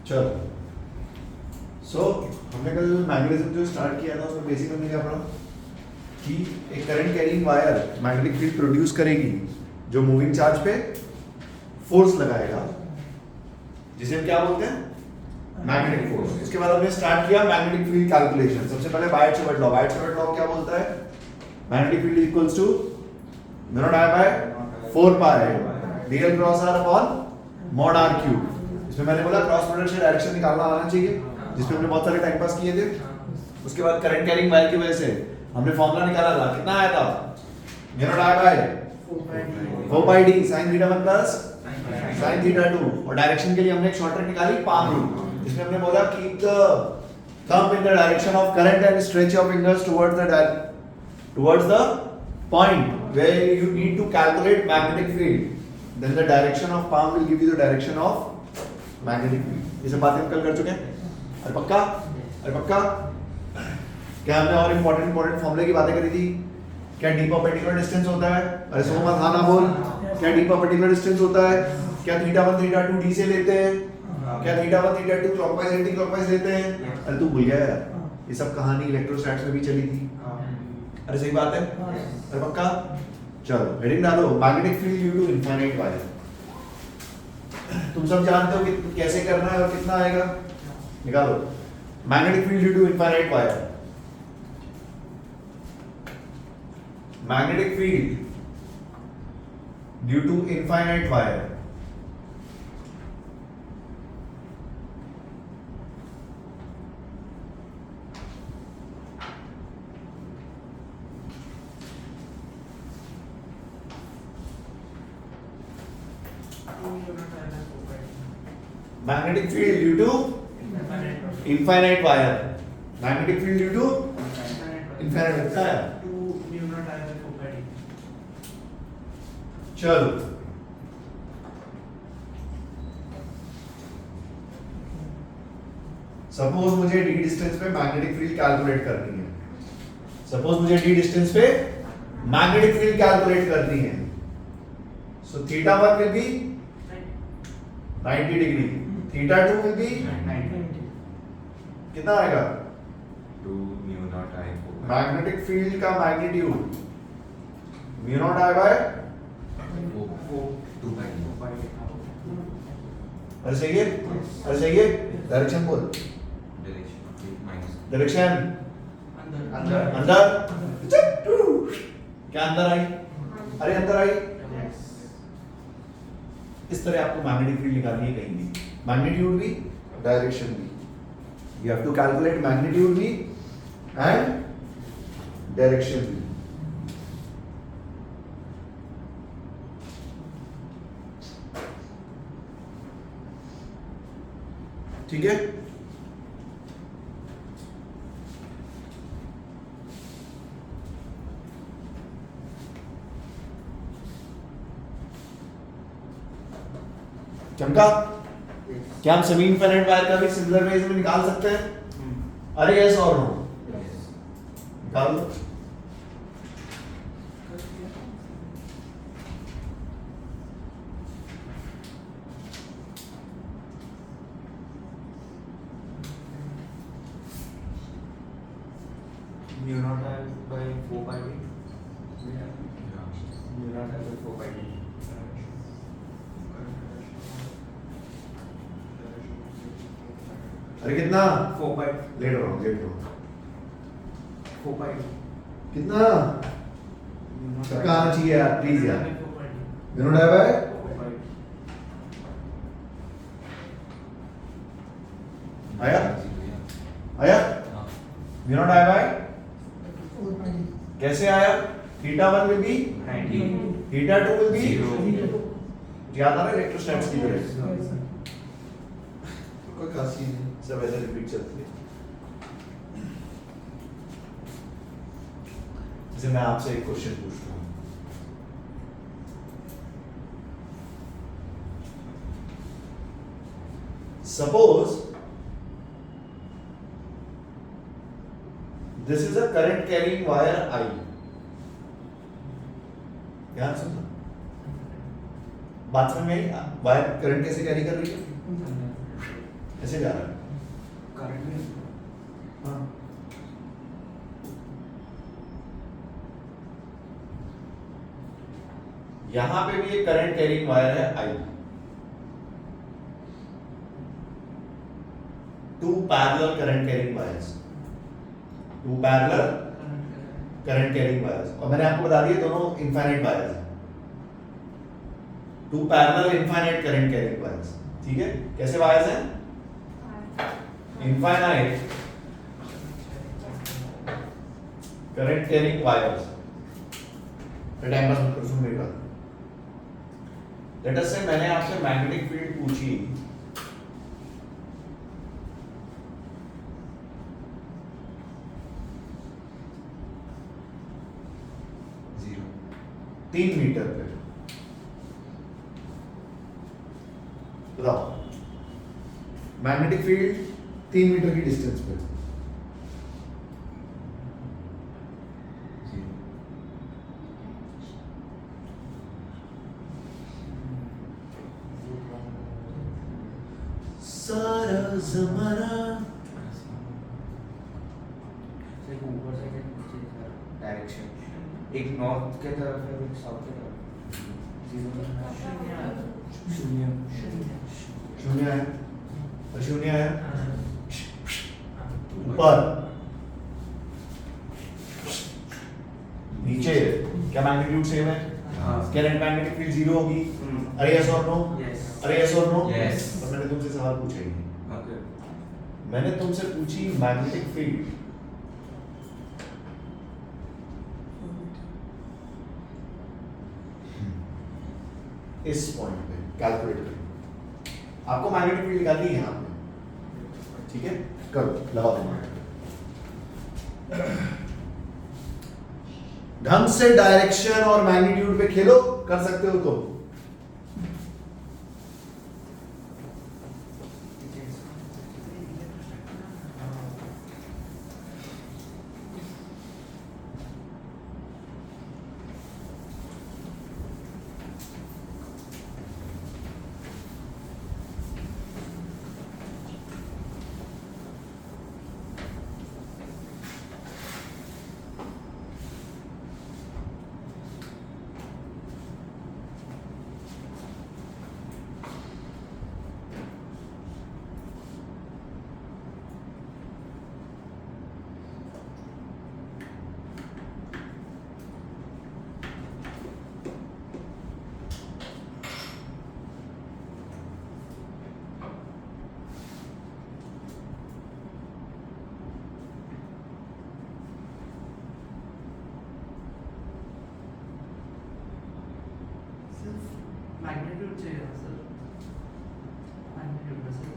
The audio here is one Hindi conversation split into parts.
चलो सो हमने कल मैग्नेटिज्म जो स्टार्ट किया था उसमें बेसिक हमने क्या पढ़ा कि एक current carrying wire magnetic field produce करेगी जो मूविंग चार्ज पे फोर्स लगाएगा जिसे हम क्या बोलते हैं मैग्नेटिक फोर्स। इसके बाद हमने स्टार्ट किया मैग्नेटिक फील्ड कैलकुलेशन। सबसे पहले बायट-सवर्ट लॉ क्या बोलता है? Magnetic field equals to mu naught I by 4 pi dl cross r upon mod r cube. इसमें मैंने बोला क्रॉस प्रोडक्ट से डायरेक्शन निकालना आना चाहिए जिसमें हमने बहुत सारे टाइम पास किए थे। उसके बाद करंट कैरिंग वायर की वजह से हमने फॉर्मूला निकाला था, कितना आया था? Mu naught I by 4 pi d sin theta 1 plus sin theta 2। और डायरेक्शन के लिए हमने एक शॉर्टकट निकाली पाम रूल जिसमें हमने बोला keep the thumb in the direction of current and stretch your fingers towards the point where you need to calculate magnetic field, then the direction of palm will give you the direction of magnetic field। ये सब बातें हम कल कर चुके हैं। अरे पक्का क्या हमने और इम्पोर्टेंट फॉर्मूले की बातें करी थी? क्या d परपेंडिकुलर डिस्टेंस होता है? अरे सो मत हाँ ना बोल। क्या d परपेंडिकुलर डिस्टेंस होता है? क्या थीटा 1 थीटा 2 d से लेते हैं? क्या theta 1 theta 2 clockwise anti clockwise लेते हैं? अरे तू भूल गया यार, ये सब कहानी इलेक्ट्रोस्टैटिक्स में भी चली थी। अरे सही बात है। अरे पक्का चलो हेडिंग डालो magnetic field due to infinite wire. तुम सब जानते हो कि कैसे करना है और कितना आएगा, निकालो। Magnetic field due to infinite wire. Magnetic field due to infinite wire magnetic field due to infinite wire। magnetic field due to infinite कितना है? चलो सपोज मुझे d डिस्टेंस पे मैग्नेटिक फील्ड कैलकुलेट करनी है। सपोज मुझे d डिस्टेंस पे मैग्नेटिक फील्ड कैलकुलेट करनी है। So theta 1 will be 90 degree, theta 2 will be 90। कितना आएगा? 2 mu naught I magnetic field का magnitude mu naught I by 2 pi. अरे सही है। डायरेक्शन बोल। डायरेक्शन अंदर क्या अंदर आई? अरे अंदर आई। इस तरह आपको मैग्नेटिक फील्ड निकालनी है कहीं भी, मैग्नीट्यूड भी डायरेक्शन भी। You have to calculate magnitude भी एंड डायरेक्शन भी। ठीक है। चमका? क्या हम सेमी इनफाइनाइट वायर का भी सिमिलर वेज में निकाल सकते हैं? अरे यस और नो? निकाल दो। Mu naught I by 4 pi mu naught I by 4 पाई। अरे कितना? 4 पाई लेट रहा हूँ 4 पाई। कितना? सबका आना चाहिए यार प्लीज यार। म्यू नॉट I बाय आया म्यू नॉट I बाय कैसे आया? Theta 1 will be 90, theta 2 will B 0। याद आ रहा है इलेक्ट्रोस्टैटिक्स की तरह? कोई खास चीज नहीं, सब ऐसे रिपीट चलती है। जैसे मैं आपसे एक क्वेश्चन पूछता हूँ, suppose this is a current carrying wire I। ध्यान सुनना, बात समझ में आई? वायर करंट कैसे कैरी कर रही है? ऐसे जा रहा है। करंट में हाँ यहां पे भी एक करंट कैरिंग वायर है I, two parallel current carrying wires, two parallel current carrying wires, और मैंने आपको बता दिया दोनों इनफाइनाइट वायर्स हैं, two parallel infinite current carrying wires. ठीक है, कैसे वायर्स हैं? Infinite current carrying wires. Time pass मत करो, सुन मेरी बात। लेट अस से मैंने आपसे मैग्नेटिक फील्ड पूछी, जीरो 3 मीटर पे, बताओ मैग्नेटिक फील्ड 3 मीटर की डिस्टेंस पे, जीरो सारा ज़माना एक ऊपर से एक नीचे की तरफ डायरेक्शन, एक नॉर्थ के तरफ है एक साउथ के तरफ। जीरो शून्य शून्य है और शून्य है ऊपर, नीचे क्या मैग्नीट्यूड सेम है? हाँ। करंट मैग्नेटिक फील्ड जीरो होगी। अरे यस और नो? Yes. अरे यस और नो? Yes. और मैंने तुमसे सवाल पूछा ही नहीं। ओके मैंने तुमसे पूछी मैग्नेटिक फील्ड इस पॉइंट पे कैलकुलेट करो, आपको मैग्नेटिक फील्ड निकालनी है यहाँ पे। ठीक है, करो, लगाओ दिमाग। ढंग से डायरेक्शन और मैग्नीट्यूड पे खेलो, कर सकते हो तो। मैग्नीट्यूड चाहिए ना सर, मैग्नीट्यूड में sir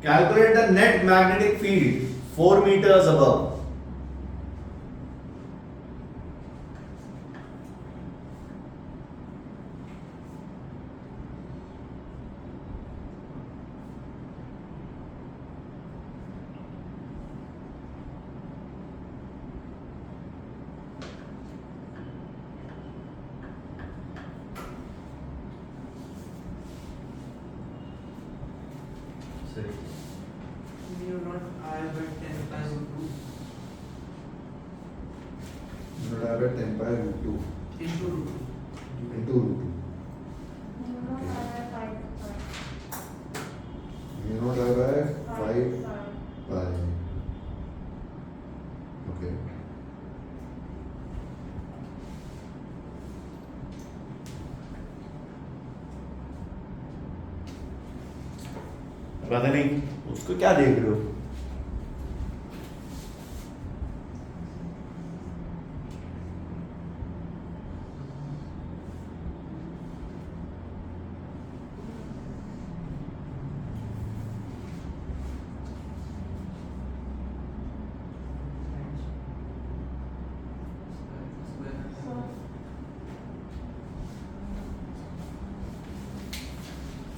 Calculate the net magnetic field 4 meters above. सही mu not I by 10 by root 2 Divided by 10 by root 2 into root 2. into root 2. You know that by 5 pi. Okay. पता नहीं उसको क्या देख रहे हो?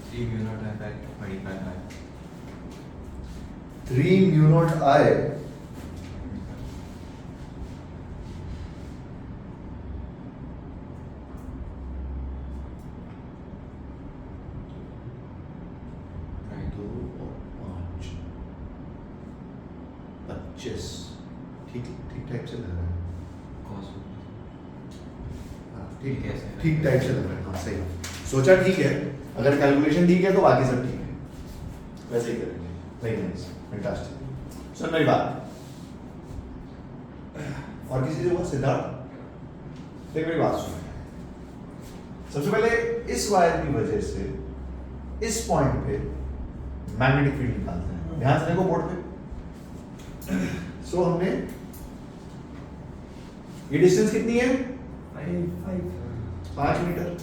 Three mu naught I by 25 I 3 mu naught I right 2 और 5 एचएस ठीक ठीक टाइप से लग रहा है कॉस हाँ, ठीक ठीक है, है सही है। ठीक टाइप से लग रहा है हाँ सही सोचा ठीक है अगर कैलकुलेशन ठीक है तो बाकी सब ठीक है वैसे ही करेंगे वेरी नाइस फैंटास्टिक सुन मेरी बात और किसी से हुआ सिद्धार्थ देख मेरी बात सुन सबसे पहले इस वायर की वजह से इस पॉइंट पे मैग्नेटिक फील्ड निकालते हैं ध्यान से देखो बोर्ड पे सो हमने ये डिस्टेंस कितनी है 5 मीटर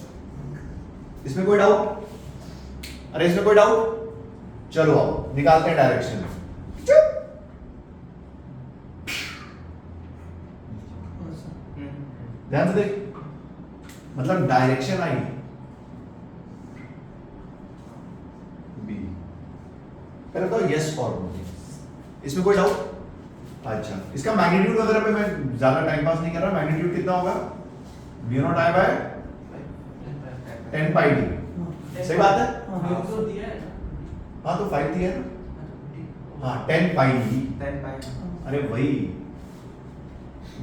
इसमें कोई डाउट अरे इसमें कोई डाउट चलो आओ निकालते हैं डायरेक्शन ध्यान से देख मतलब डायरेक्शन आई बी पहले तो यस और नो इसमें कोई डाउट अच्छा इसका मैग्नीट्यूड वगैरह पे मैं ज्यादा टाइम पास नहीं कर रहा मैग्नीट्यूड कितना होगा mu naught I bye 10 pi D सही बात है तो दिया है हाँ तो 5 दिया है ना हाँ 10 पाई डी 10 बाय अरे वही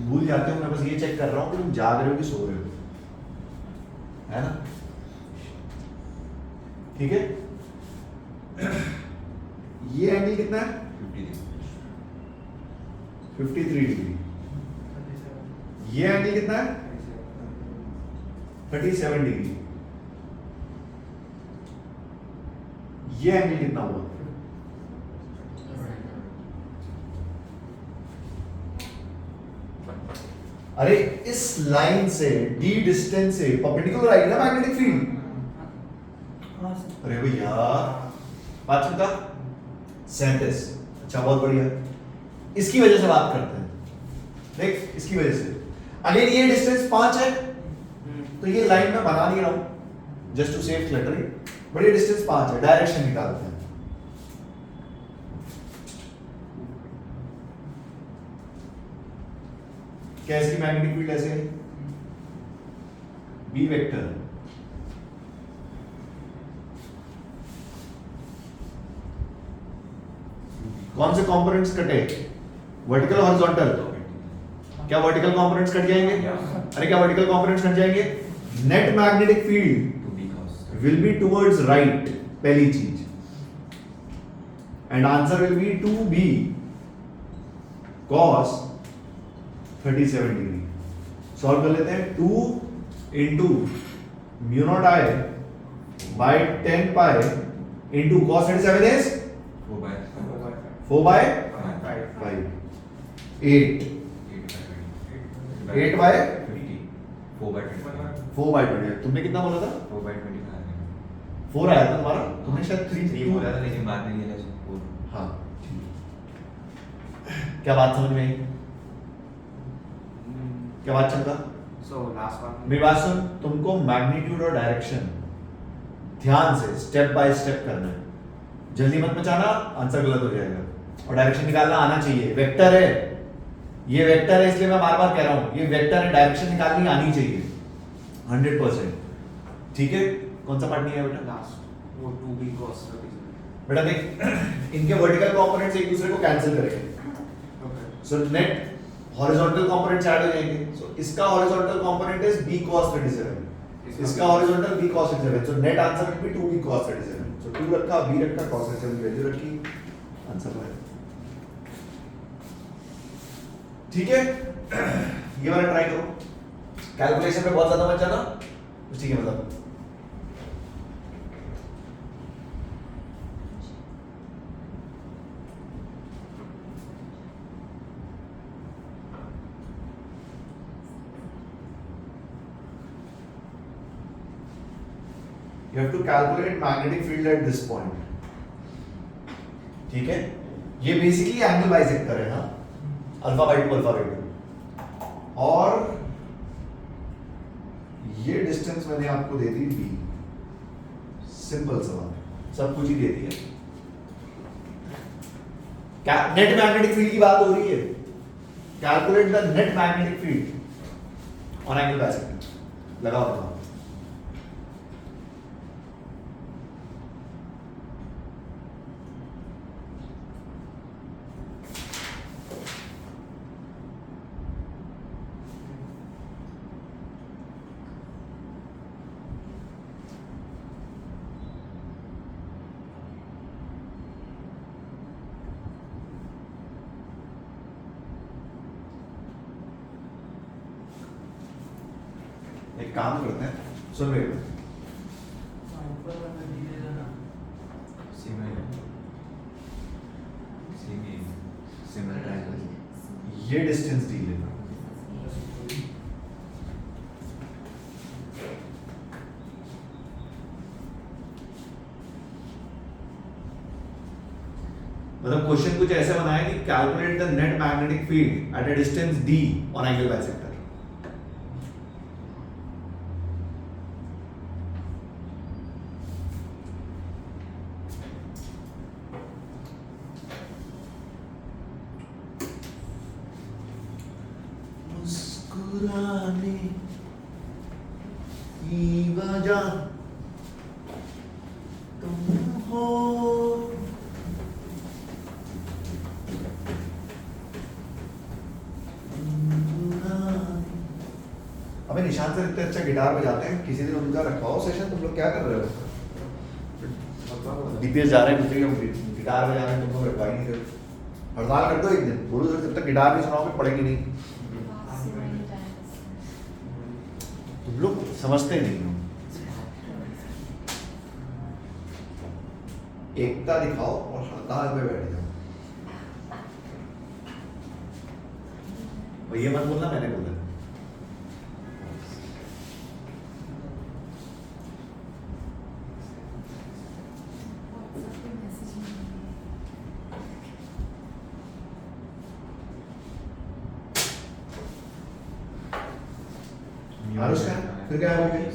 भूल जाते हो मैं बस ये चेक कर रहा हूँ कि तुम जाग रहे हो कि सो रहे हो है ना ठीक है ये एंगल कितना है 53 डिग्री ये एंगल कितना है 37 डिग्री ये एंगल कितना हुआ अरे इस लाइन से डी डिस्टेंस से परपेंडिकुलर आएगी ना मैग्नेटिक फील्ड अरे भैया 5 का 37 अच्छा बहुत बढ़िया इसकी वजह से बात करते हैं देख इसकी वजह से अगर ये डिस्टेंस 5 है तो ये लाइन में बना नहीं रहा हूं just to save cluttering but ये डिस्टेंस 5 है डायरेक्शन निकालते हैं क्या इसकी मैग्नेटिक फील्ड ऐसे है बी वेक्टर कौन से कंपोनेंट्स कटे वर्टिकल हॉरिजॉन्टल क्या वर्टिकल कंपोनेंट्स कट जाएंगे अरे क्या वर्टिकल कंपोनेंट्स कट जाएंगे net magnetic field will be towards right पहली चीज and answer will be 2b cos 37 degree solve कर लेते हैं 2 into mu naught I by 10 pi into cos 37 is 4 by 5 8 8 by 4 by 20 तुमने कितना बोला था 4 आया था तुम्हारा तुमने शायद 3 बोला था लेकिन बाद में ये लगा हाँ ठीक क्या बात समझ में आई क्या बात चलता सो लास्ट वन मेरी बात सुन तुमको मैग्नीट्यूड और डायरेक्शन ध्यान से स्टेप बाय स्टेप करना है जल्दी मत मचाना आंसर गलत हो जाएगा और डायरेक्शन निकालना आना चाहिए वेक्टर है ये वेक्टर है इसलिए मैं बार बार कह रहा हूं ये वेक्टर है डायरेक्शन निकालनी आनी चाहिए 100% ठीक है कौन सा पार्ट नहीं है बेटा लास्ट वो 2b cos 37 बेटा देख इनके वर्टिकल कंपोनेंट्स एक दूसरे को कैंसिल करेंगे okay so net horizontal components add हो जाएंगे सो इसका horizontal component is b cos 37 इसका horizontal b cos 37 so net answer will be 2b cos 37 सो 2 रखा b रखा cos 37 की वैल्यू रखी आंसर है ठीक है ये वाला ट्राई करो कैलकुलेशन में बहुत ज्यादा मत जाना ठीक है मतलब you have to calculate magnetic field at this point ठीक है ये बेसिकली एंगल बाइसेक्टर है ना अल्फा बाई 2 अल्फा बाई 2 और ये डिस्टेंस मैंने आपको दे दी b सिंपल सवाल सब कुछ ही दे दिया नेट मैग्नेटिक फील्ड की बात हो रही है calculate the net magnetic field on angle bisector लगाओ दिमाग एक काम करते हैं, सुन रहे हो? हाँ, ऊपर वाला डी ले लेना। सिमिलर ट्रायंगल ये डिस्टेंस डी लेना, मतलब क्वेश्चन कुछ ऐसे बनाया कि calculate the net magnetic field at a distance d on angle bisector. मुस्कुराने की वजह तुम हो, अबे निशान से इतने अच्छा गिटार बजाते हैं, किसी दिन उनका रखवाओ सेशन। तुम लोग क्या कर रहे हो? डीपीएस जा रहे हैं दूसरी, हम गिटार बजा रहे हैं, तुम लोग रखवा ही नहीं रहे। हड़ताल कर दो एक दिन, बोलो सर जब तक गिटार नहीं सुनाओगे पढ़ेंगे नहीं। तुम लोग समझते नहीं हो, एकता दिखाओ और हड़ताल पे बैठ जाओ। और ये मत बोलना मैंने बोला। अनुष्का फिर क्या बोल गई?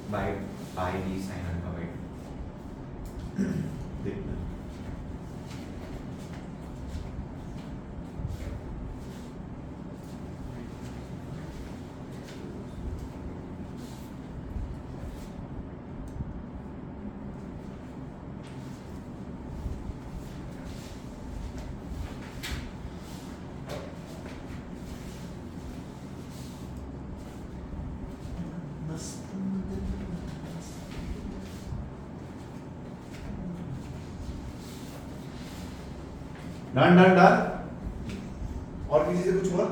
by d sin alpha by 2. देखना डन डन डन। और किसी से कुछ हुआ?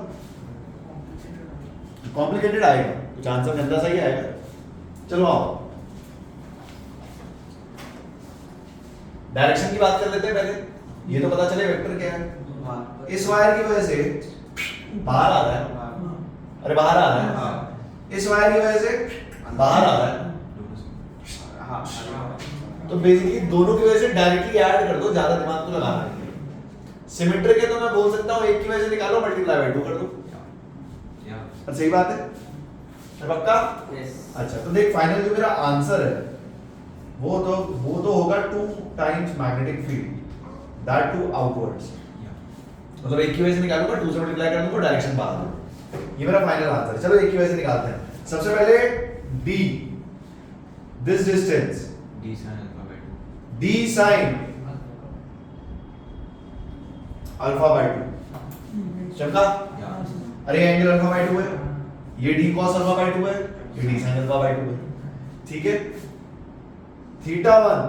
कॉम्प्लिकेटेड आएगा, कुछ आंसर गंदा सा ही आएगा। चलो आओ डायरेक्शन की बात कर लेते हैं पहले। ये तो पता चले वेक्टर क्या है। इस वायर की वजह से बाहर आ रहा है, अरे बाहर आ रहा है। इस वायर की वजह से बाहर आ रहा है। तो बेसिकली दोनों की वजह से डायरेक्टली ऐड कर दो, ज्यादा दिमाग तो लगाना नहीं। सिमेट्रिक है तो मैं बोल सकता हूँ एक की वजह से निकालो मल्टीप्लाई बाय 2 कर दो। और सही बात है, पक्का? अच्छा तो देख फाइनल जो मेरा आंसर है वो तो होगा 2 times magnetic field that to outwards. मतलब एक की वजह से निकालूंगा, 2 से मल्टीप्लाई कर दूंगा, डायरेक्शन बाहर। ये मेरा फाइनल आंसर है। चलो एक की वजह से निकालते हैं। सबसे पहले d, this distance d sin alpha by 2. d sin alpha by 2 चमका। अरे एंगल अल्फा बाय 2 है, ये d cos अल्फा बाय 2 है, ये d sin अल्फा बाय 2 है। ठीक है, थीटा 1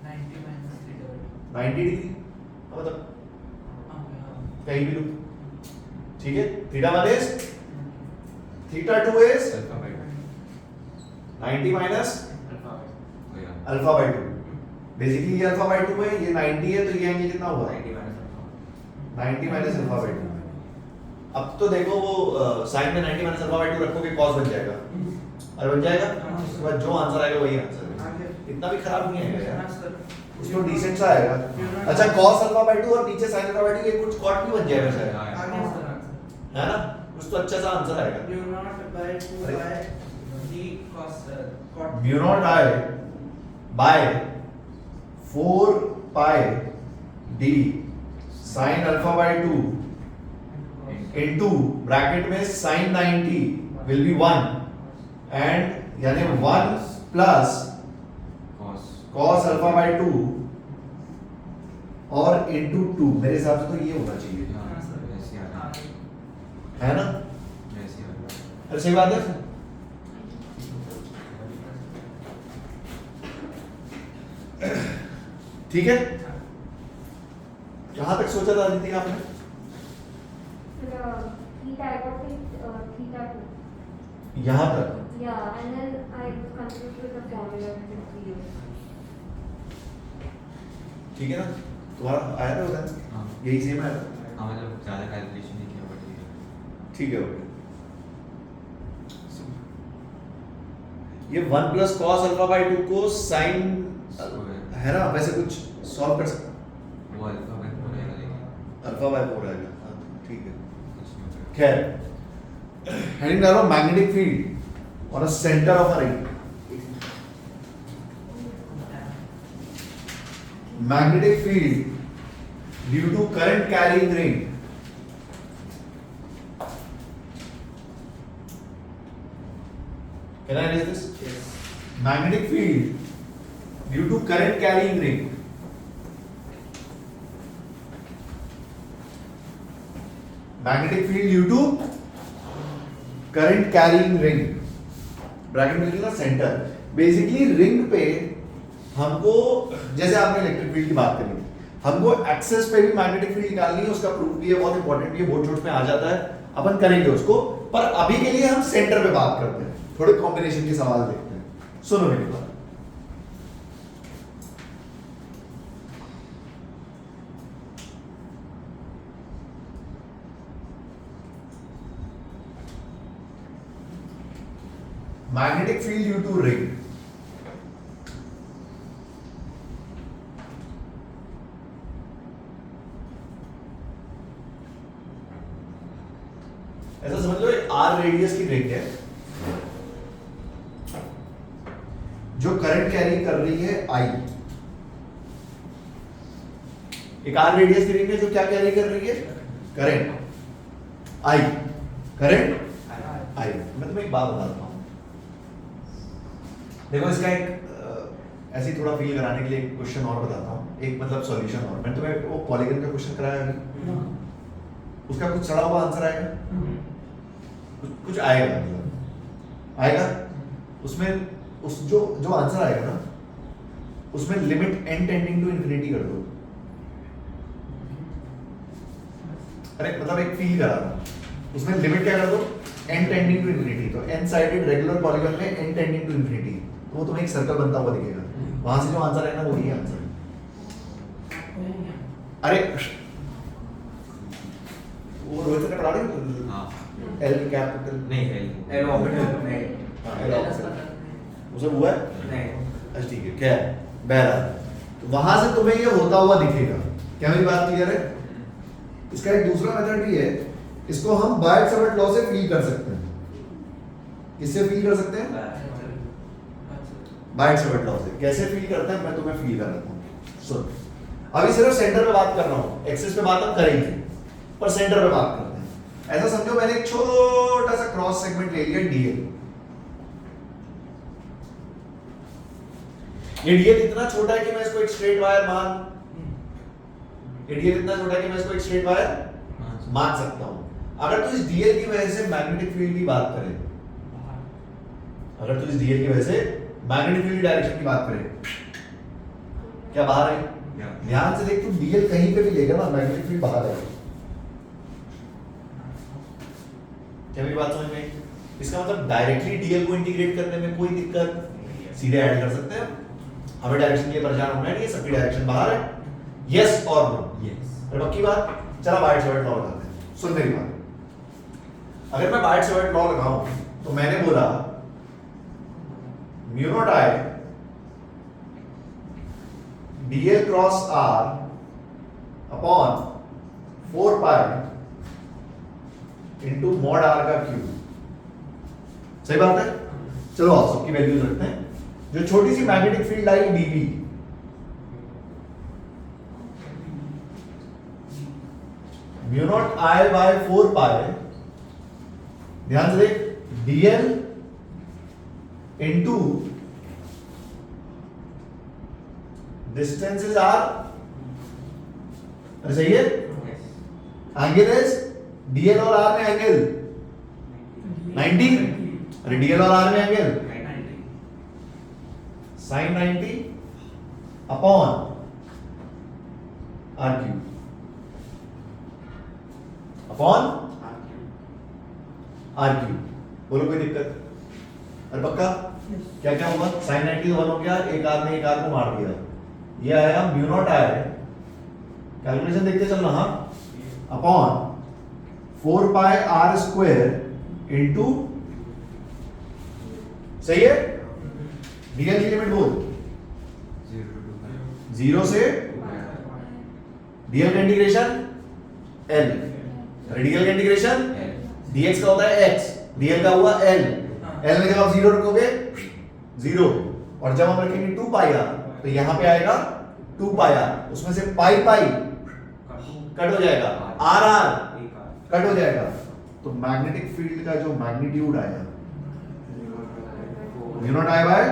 90 minus theta 90 डिग्री, मतलब कहीं भी लो। ठीक है, theta 1 is, theta 2 is Alpha by 2. 90 minus Oh yeah. Alpha by 2। Basically ये अल्फा बाय 2 है, ये 90 है, तो ये एंगल कितना हुआ? 90 माइनस अल्फा बाय 2। अब तो देखो वो साइन में 90 माइनस अल्फा बाय 2 रखोगे cos बन जाएगा, और बन जाएगा। उसके बाद जो आंसर आएगा वही आंसर है। इतना भी खराब नहीं आएगा यार, उसको डिसेंट सा आएगा। अच्छा cos अल्फा बाय 2 और नीचे sin अल्फा बाय 2, ये कुछ cot भी बन जाएगा शायद, है ना? कुछ तो अच्छा सा आंसर आएगा। Mu naught I by 4 pi d sin alpha by 2 into bracket में sin 90 विल बी 1 एंड यानी 1 प्लस cos अल्फा बाय 2 और इनटू 2। मेरे हिसाब से तो ये होना चाहिए, है ना? ऐसे ही होगा। अरे सही बात है। ठीक है, कहां तक सोचा था आदित्य आपने? यहां तक। Yeah, and then I was confused with the formula that we use. ठीक है ना, तुम्हारा आया था उधर? हाँ। यही सेम आया था। हाँ मतलब ज़्यादा कैलकुलेशन नहीं किया बट ठीक है, ओके। ये 1 प्लस कॉस अल्फा बाई 2 को साइन है ना, वैसे कुछ सॉल्व कर सकते। वो अल्फा बाई 4 आएगा लेकिन अल्फा बाई 4 आएगा, हाँ, ठीक है। कुछ नहीं होगा। खैर, हेडिंग डालो magnetic field on a center of a ring. Magnetic field due to current carrying ring. Can I erase this? Yes. Magnetic field due to current carrying ring. Magnetic field due to current carrying ring. Bracket में लिखना सेंटर। बेसिकली रिंग पे हमको, जैसे आपने इलेक्ट्रिक फील्ड की बात करी, हमको एक्सेस पे भी मैग्नेटिक फील्ड निकालनी है, उसका प्रूफ भी है, बहुत इंपॉर्टेंट भी है, बोर्ड शोर्ट्स में आ जाता है, अपन करेंगे उसको। पर अभी के लिए हम सेंटर पे बात करते हैं, थोड़े कॉम्बिनेशन के सवाल देखते हैं। सुनो मेरी बात। Magnetic field due to ring. ऐसा समझ लो एक आर रेडियस की रिंग है जो करंट कैरी कर रही है आई। एक आर रेडियस की रिंग है जो क्या कैरी कर रही है? Current I. Current I. मैं तुम्हें एक बात बताता हूं, देखो इसका एक ऐसे ही थोड़ा फील कराने के लिए एक क्वेश्चन और बताता हूँ, एक मतलब सॉल्यूशन और। मैंने तुम्हें वो पॉलीगन का क्वेश्चन कराया अभी, उसका कुछ सड़ा हुआ आंसर आएगा, कुछ आएगा, मतलब आएगा उसमें, उस जो आंसर आएगा ना, उसमें limit n tending to infinity कर दो। अरे मतलब एक फील करा रहा हूं, उसमें लिमिट क्या कर दो? n tending to infinity. तो n साइडेड रेगुलर पॉलीगन में n टेंडिंग टू इंफिनिटी, तो वो तुम्हें एक सर्कल बनता हुआ दिखेगा, वहां से जो आंसर है ना वही आंसर है। अरे वो रोहित ने पढ़ा रही है, हाँ एल कैपिटल नहीं है एल ऑर्बिटल नहीं एल ऑर्बिटल उसे हुआ है। नहीं अच्छा ठीक है, क्या है? बहरहाल तो वहां से तुम्हें ये होता हुआ दिखेगा। क्या मेरी बात क्लियर है? इसका एक दूसरा मेथड भी है, इसको हम बायट-सवर्ट लॉ से फील कर सकते हैं। किससे फील कर सकते हैं? बायट-सवर्ट लॉ से। कैसे फील करते हैं मैं तुम्हें फील कराता हूं। सुन, अभी सिर्फ सेंटर पे बात कर रहा हूं, एक्सिस पे बात हम करेंगे, पर सेंटर पे बात करते हैं। ऐसा समझो मैंने एक छोटा सा क्रॉस सेगमेंट ले लिया डीएल। ये डीएल इतना छोटा है कि मैं इसको एक स्ट्रेट वायर ये डीएल इतना छोटा है कि मैं इसको एक स्ट्रेट वायर मान सकता हूं। अगर तू इस डीएल की वजह से मैग्नेटिक फील्ड की बात करे, अगर तू इस डीएल की वजह से मैग्नेटिक फील्ड डायरेक्शन की बात करे, क्या बाहर है? ध्यान से देख, तू डीएल कहीं पे भी लेगा ना, मैग्नेटिक फील्ड बाहर है। क्या मेरी बात समझ में आई? इसका मतलब डायरेक्टली डीएल को इंटीग्रेट करने में कोई दिक्कत, सीधे ऐड कर सकते हैं। हमें डायरेक्शन के लिए परेशान होना नहीं है, सबकी डायरेक्शन बाहर है। यस और नो? यस। अरे पक्की बात, चला बायट-सवर्ट लॉ लगाते हैं। सुन मेरी बात, अगर मैं बायट-सवर्ट लॉ लगाऊं तो मैंने बोला mu naught I DL cross R upon 4 pi into mod R का क्यूब। सही बात है? चलो आप सबकी वैल्यूज रखते हैं। जो छोटी सी magnetic field I dB, mu naught I by 4 पाई, ध्यान से देख, डीएल इंटू डिस्टेंसेस आर, अरे सही है, एंगल इज डीएल और आर में एंगल 90, अरे डीएल और आर में angle sin 90 upon R cube upon R cube. बोलो कोई दिक्कत? अरे पक्का? क्या क्या होगा? sin 90 तो 1 हो गया, एक आर ने एक आर को मार दिया, ये आया म्यू नॉट आया है, कैलकुलेशन देखते चलना, हाँ, upon 4 pi R square into, सही है? डीएल की लिमिट बोल, 0 से डीएल का इंटीग्रेशन एल, डीएल का इंटीग्रेशन डीएक्स का होता है एक्स, डीएल का हुआ एल, एल में जब आप 0 रखोगे 0, और जब हम रखेंगे 2 पाई आर तो यहां पे आएगा 2 पाई आर, उसमें से पाई पाई कट हो जाएगा, आर आर कट हो जाएगा, तो मैग्नेटिक फील्ड का जो मैग्नीट्यूड आया म्यू नॉट आई बाय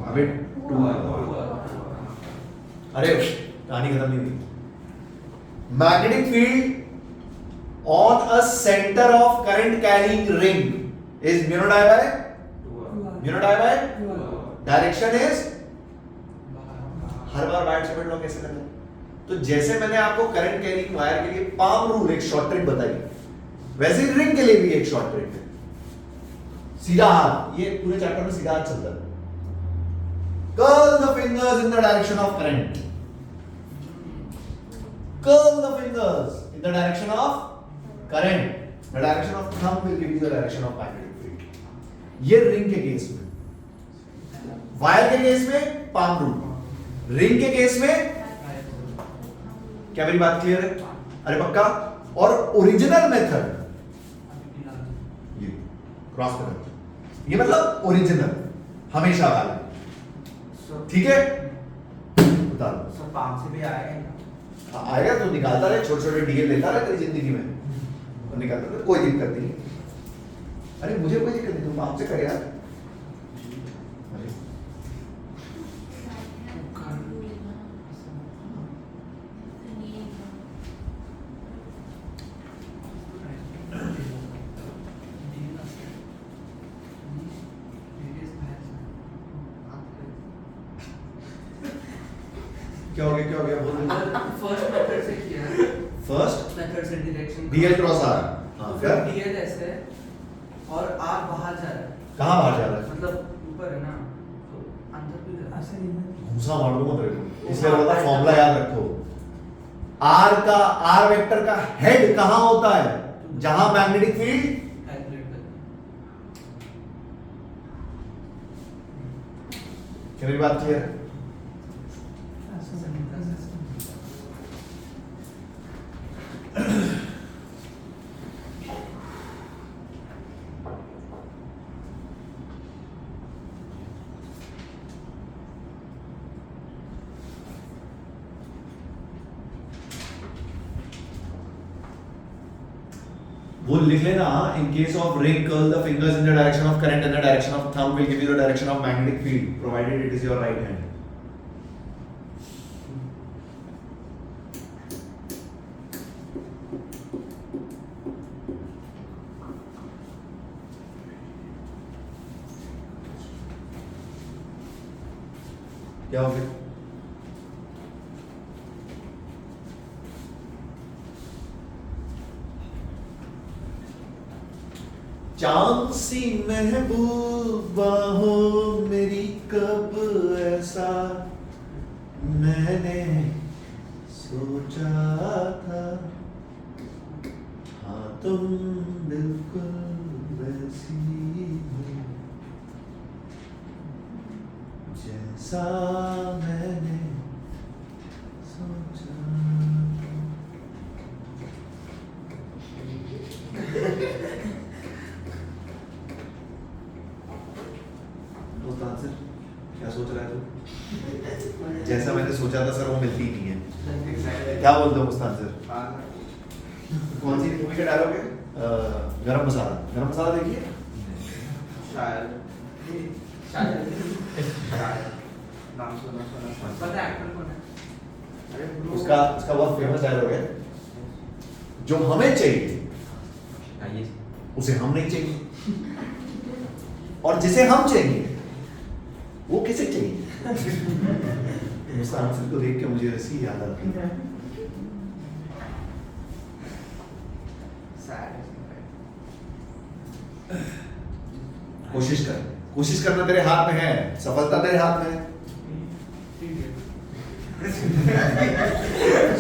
अबे 2, अरे कहानी खत्म नहीं हुई। Magnetic field on a centre of current carrying ring is mu naught I by direction is, हर बार बैट से बैठ लो कैसे करना है? तो जैसे मैंने आपको करंट कैरिंग वायर के लिए पाम रूल एक शॉर्ट ट्रिक बताई, वैसे ही रिंग के लिए भी एक शॉर्ट ट्रिक है, सीधा हाथ, ये पूरे चैप्टर में सीधा हाथ चलता है, curl the fingers in the direction of current, curl the fingers in the direction of current, the direction of thumb will give you the direction of magnetic field. ये रिंग के केस में, वायर के केस में पाम रूल, रिंग के केस में, क्या मेरी बात क्लियर है? अरे पक्का? और ओरिजिनल मेथड ये क्रॉस करंट, ये मतलब ओरिजिनल हमेशा वाला, ठीक है? बता दो सब पाम से भी आएगा, आएगा तो निकालता रहे, छोटे छोटे डीएल लेता रहे तेरी जिंदगी में, और निकालता रहे, कोई दिक्कत नहीं। अरे मुझे कोई दिक्कत नहीं, तुम पाम से कर यार। अरे क्या हो गया बोल दो। फर्स्ट मेथड से किया है, फर्स्ट मेथड से डायरेक्शन डीएल क्रॉस आर, तो फिर डीएल ऐसे है और आर बाहर जा रहा है, कहां बाहर जा रहा है? मतलब ऊपर है ना, तो अंदर भी ऐसे नहीं है, घूसा मार दूंगा तेरे को, इसलिए बोला फॉर्मूला याद रखो, आर का, आर वेक्टर का हेड कहां होता है? जहां मैग्नेटिक फील्ड, कैलकुलेट करना। क्या मेरी बात क्लियर है? वो लिख लेना, in case of ring curl the fingers in the direction of current and the direction of thumb will give you the direction of magnetic field provided it is your right hand. क्या हो गया? चांद सी महबूबा हो मेरी, कब ऐसा मैंने सोचा था, हाँ तुम बिल्कुल वैसी हो जैसा मैंने सोचा। सर क्या सोच रहा है तू? जैसा मैंने सोचा था सर वो मिलती ही नहीं है। क्या बोलते हो मुस्तान सर? कौन सी मूवी का डायलॉग है? गरम मसाला। गरम मसाला देखिए। नाम सुना पता है एक्टर कौन है? उसका बहुत फेमस डायलॉग है, जो हमें चाहिए उसे हम नहीं चाहिए, और जिसे हम चाहिए वो किसे चाहिए? उस आंसर को देख के मुझे ऐसी याद आती है। कोशिश कर, कोशिश करना तेरे हाथ में है, सफलता तेरे हाथ में है। ठीक है।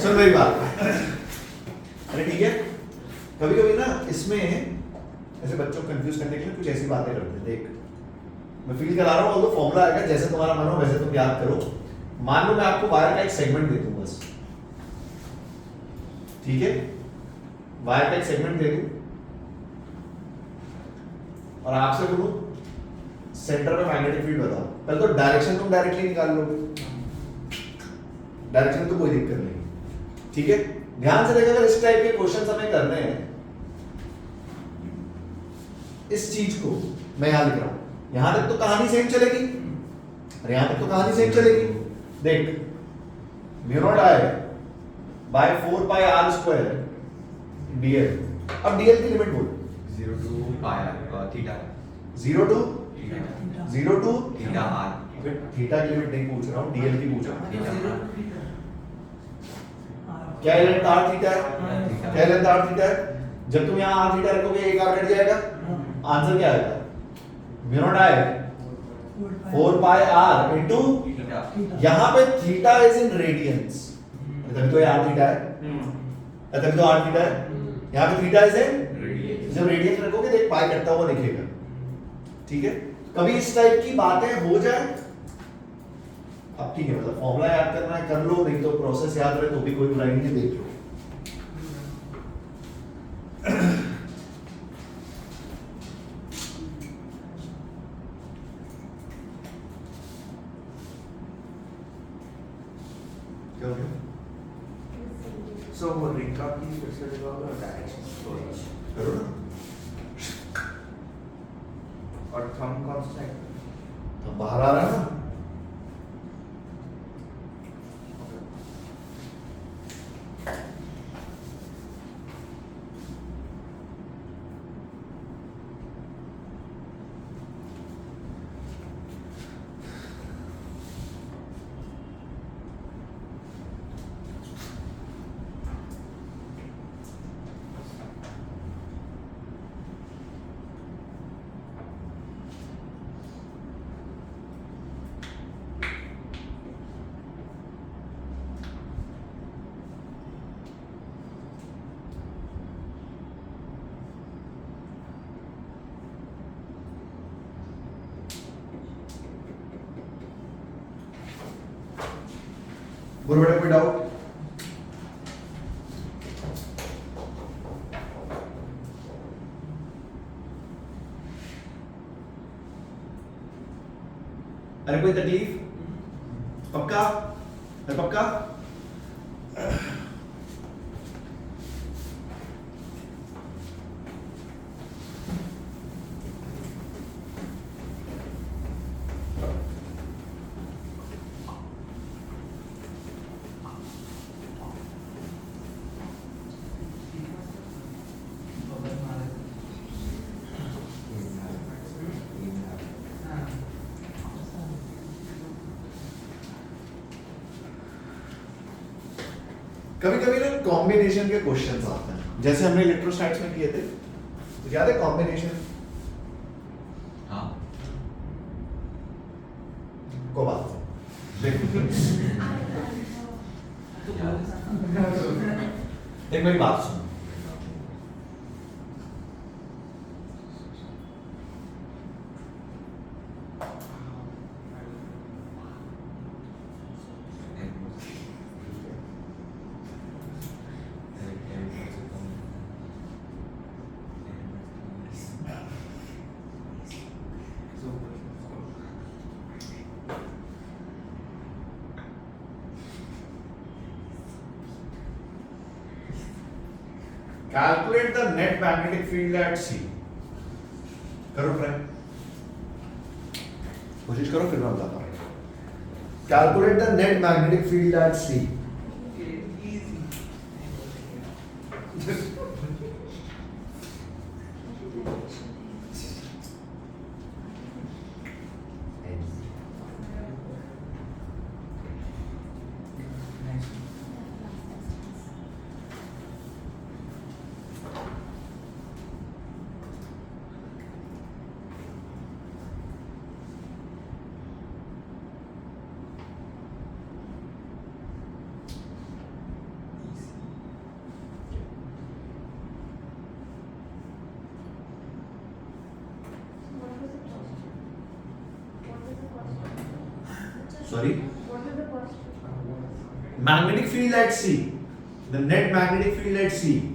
सुन मेरी बात, अरे ठीक है, कभी कभी ना इसमें ऐसे बच्चों को कंफ्यूज करने के लिए कुछ ऐसी बातें करते हैं। देख, मैं फील करा रहा हूँ, वो फॉर्मूला आएगा, जैसे तुम्हारा मन हो वैसे तुम याद करो। मान लो मैं आपको वायर का एक सेगमेंट दे दूं बस, ठीक है, वायर का एक सेगमेंट दे दूं और आपसे बोलूं सेंटर में मैग्नेटिक फील्ड बताओ। पहले तो डायरेक्शन तुम डायरेक्टली निकाल लोगे, डायरेक्शन तो कोई दिक्कत नहीं, ठीक है। ध्यान से देखो, अगर इस टाइप के क्वेश्चंस हमें करने हैं, इस चीज को मैं यहां लिख रहा हूं, यहां तक तो कहानी सेम चलेगी, और यहां तक तो कहानी सेम चलेगी। देख, mu naught I by 4 pi R square DL. अब डीएल की लिमिट बोल। 0 to pi theta 0 to theta r theta की लिमिट नहीं पूछ रहा हूं, डीएल की पूछ रहा हूं। theta r क्या लेंथ आर थीटा है? क्या लेंथ आर थीटा है? जब तुम यहां आर थीटा रखोगे एक आर कट जाएगा, आंसर क्या आएगा? Mu naught I 4 pi R into, theta यहां पे थीटा इज इन रेडियंस, तभी तो ये आर थीटा है, तभी तो आर थीटा है। यहां पे थीटा इज इन, radius जब रेडियंस रखोगे तो एक पाई कटता हुआ दिखेगा, ठीक है। कभी इस टाइप की बातें हो जाए, अब ठीक है, मतलब फॉर्मूला याद करना है कर लो, नहीं तो प्रोसेस याद रहे तो भी कोई बुराई नहीं है, देख लो। क्या हो गया? so वो रिंग का की फिर से देखो डायरेक्शन करो ना, और थंब कौन सा है? तो बाहर आ रहा है ना। बोलो बेटा, कोई डाउट? अरे कोई तकलीफ? पक्का? अरे पक्का? बबल मारे। हाँ। कभी कभी ना कॉम्बिनेशन के क्वेश्चंस आते हैं, जैसे हमने इलेक्ट्रोस्टैटिक्स में किए थे, तो याद है कॉम्बिनेशन हाँ को बात देखो। एक मेरी बात सुनो, calculate the net magnetic field at C। करो ट्राई, कोशिश करो, फिर मैं बताता हूँ। Calculate the net magnetic field at C। Okay, easy। Sorry? What is the cost? Magnetic field at sea. The net magnetic field at sea.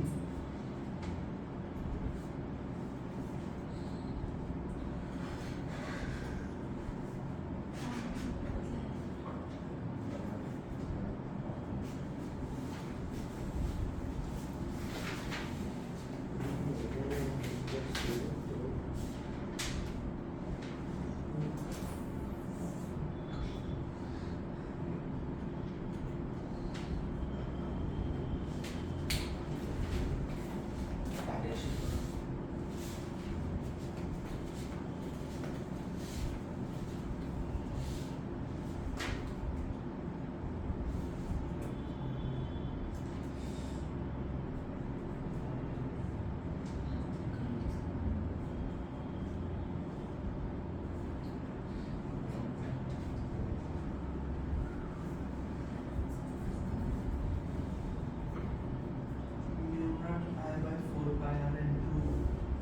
Mu naught I by 4 pi r into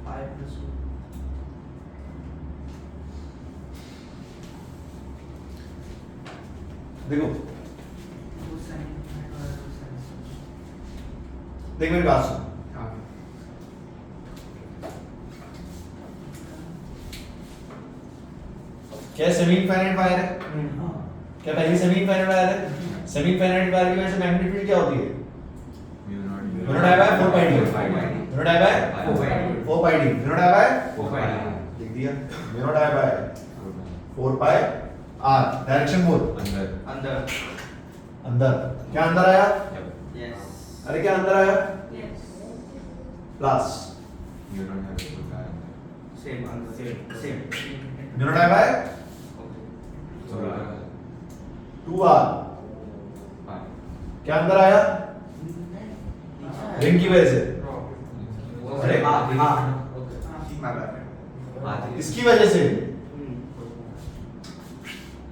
pi plus 2. देखो वो sin और sin. देख मेरी बात सुन। क्या सेमी इनफाइनाइट वायर है? हाँ. क्या पहले सेमी इनफाइनाइट वायर है? सेमी इनफाइनाइट वायर की वजह से मैग्नेटिक फील्ड क्या होती है? Mu naught I by 4 pi D. Mu naught I by 4 pi D. Mu naught I by लिख दिया। Mu naught I by 4 pi R. Direction बोल। अंदर अंदर। क्या अंदर आया? यस अरे क्या अंदर आया? प्लस सेम अंदर same mu naught I by 2 R. क्या अंदर आया? रिंग की वजह से। अरे इसकी वजह से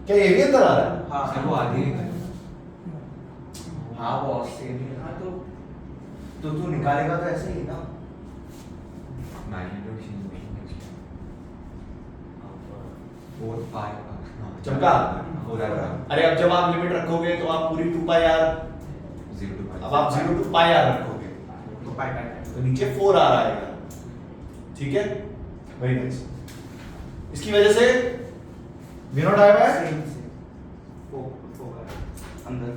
क्या ये भी अंदर आ रहा है? हाँ बॉस सेम ही हाँ तो तू निकालेगा तो ऐसे ही ना चमका। अरे अब जब आप लिमिट रखोगे तो आप पूरी 2 पाई आर, अब आप 0 टू पाई आर रखोगे तो पाई तो नीचे 4 आर आएगा। ठीक है, वेरी नाइस। इसकी वजह से mu naught I bye same अंदर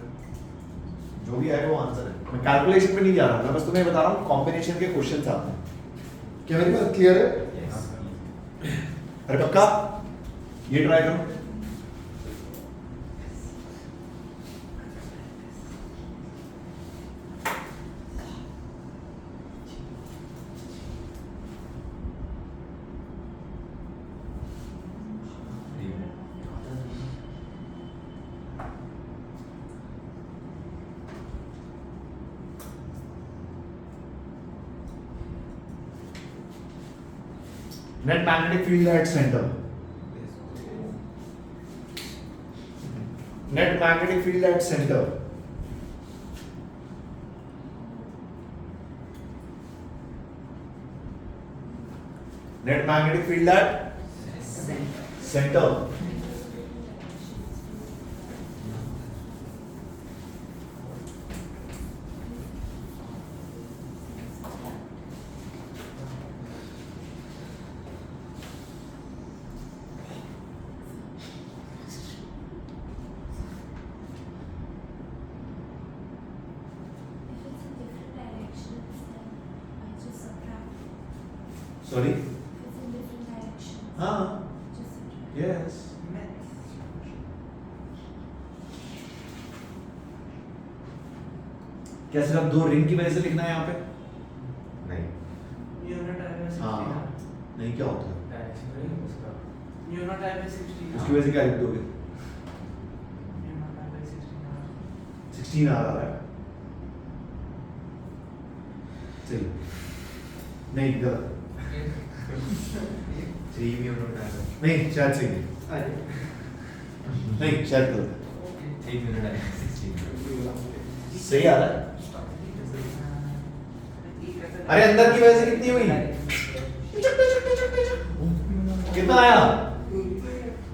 जो भी आएगा वो आंसर है। मैं कैलकुलेशन पे नहीं जा रहा, मैं बस तुम्हें बता रहा हूँ कॉम्बिनेशन के क्वेश्चंस आते हैं। क्या मेरी बात क्लियर है? अरे पक्का ये ट्राई करो। Net magnetic field at center. Net magnetic field at center. Net magnetic field at center. Sorry? हाँ. Yes. क्या सिर्फ 2 रिंग की वजह से लिखना है यहाँ पे? mu naught I by 16 हाँ. r. नहीं क्या होता है? mu naught I by 16 उसकी वजह से क्या लिख दोगे? mu naught I by 16 r. 16 आ रहा है। चलिए। नहीं गलत। नहीं शायद सही है। अरे नहीं शायद गलत है। सही आ रहा है। अरे अंदर की वजह से कितनी हुई? कितना आया?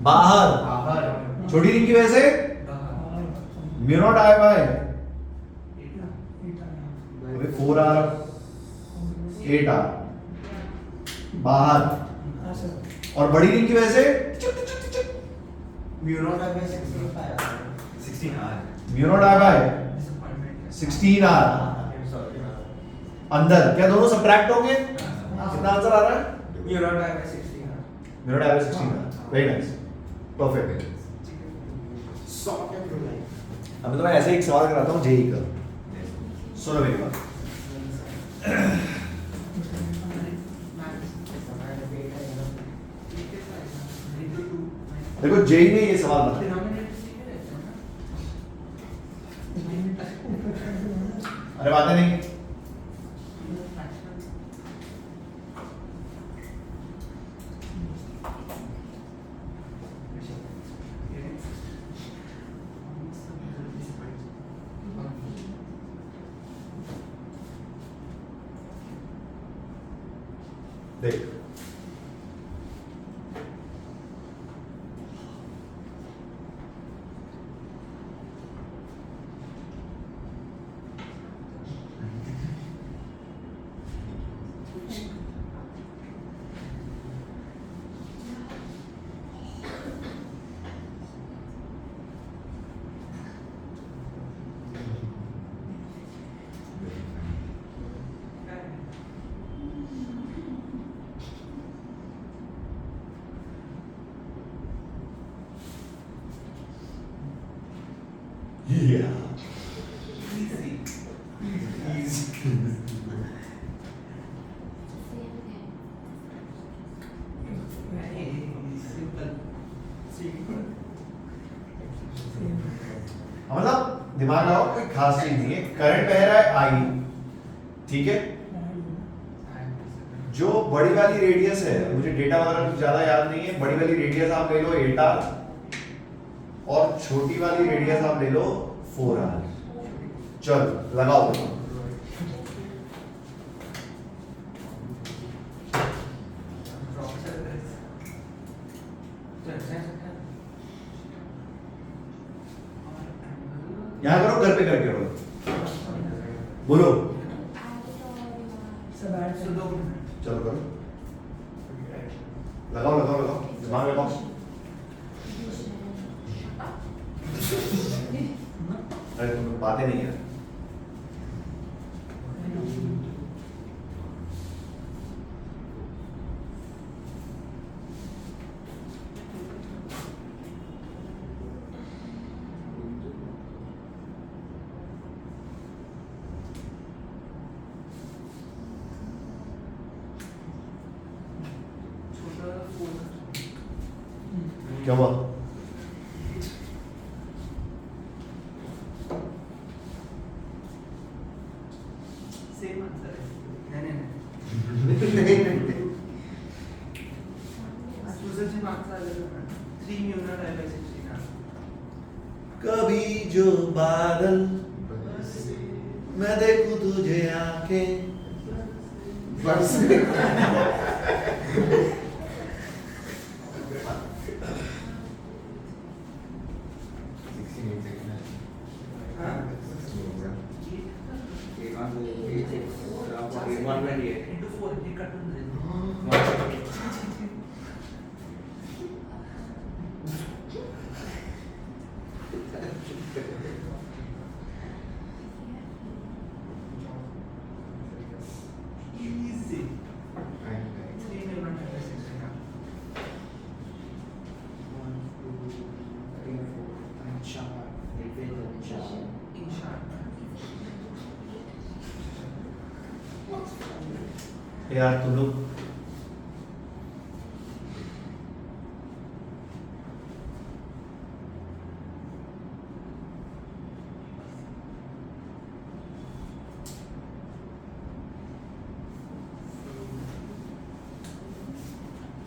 बाहर। छोटी रिंग की वजह से mu naught I bye 4r 8r बाहर, और बड़ी रिंग की वजह से mu naught I by 16R mu naught I by 16r अंदर। क्या दोनों सबट्रैक्ट होंगे? कितना आंसर आ रहा है? Mu naught I by 16 mu naught I by 16r। Very nice, perfect. अब मैं तुम्हें ऐसे ही एक सवाल कराता हूँ जेई का, सुनो मेरी बात। देखो जेई ने ये सवाल बताया, अरे बातें नहीं, देख Yeah. मतलब दिमाग लगाओ, कोई खास चीज नहीं है। करंट बह रहा है आई, ठीक है। जो बड़ी वाली रेडियस है, मुझे डेटा वगैरह कुछ ज्यादा याद नहीं है, बड़ी वाली रेडियस आप ले लो 8r और छोटी वाली रेडियस आप ले लो 4r। चलो लगाओ। यहाँ करो, घर पे करके करो, बोलो। चलो करो, लगाओ लगाओ लगाओ, दिमाग लगाओ। अरे तुम बातें नहीं है। क्या हुआ? सेम आंसर है। दूसरे आंसर अलग है। 3 म्यू नॉट आई बाय 16 कभी जो बादल मैं देखूं तुझे आंखें बस। into 4 ये कट हो easy 3 mu naught I by 16 in short यार तुम लोग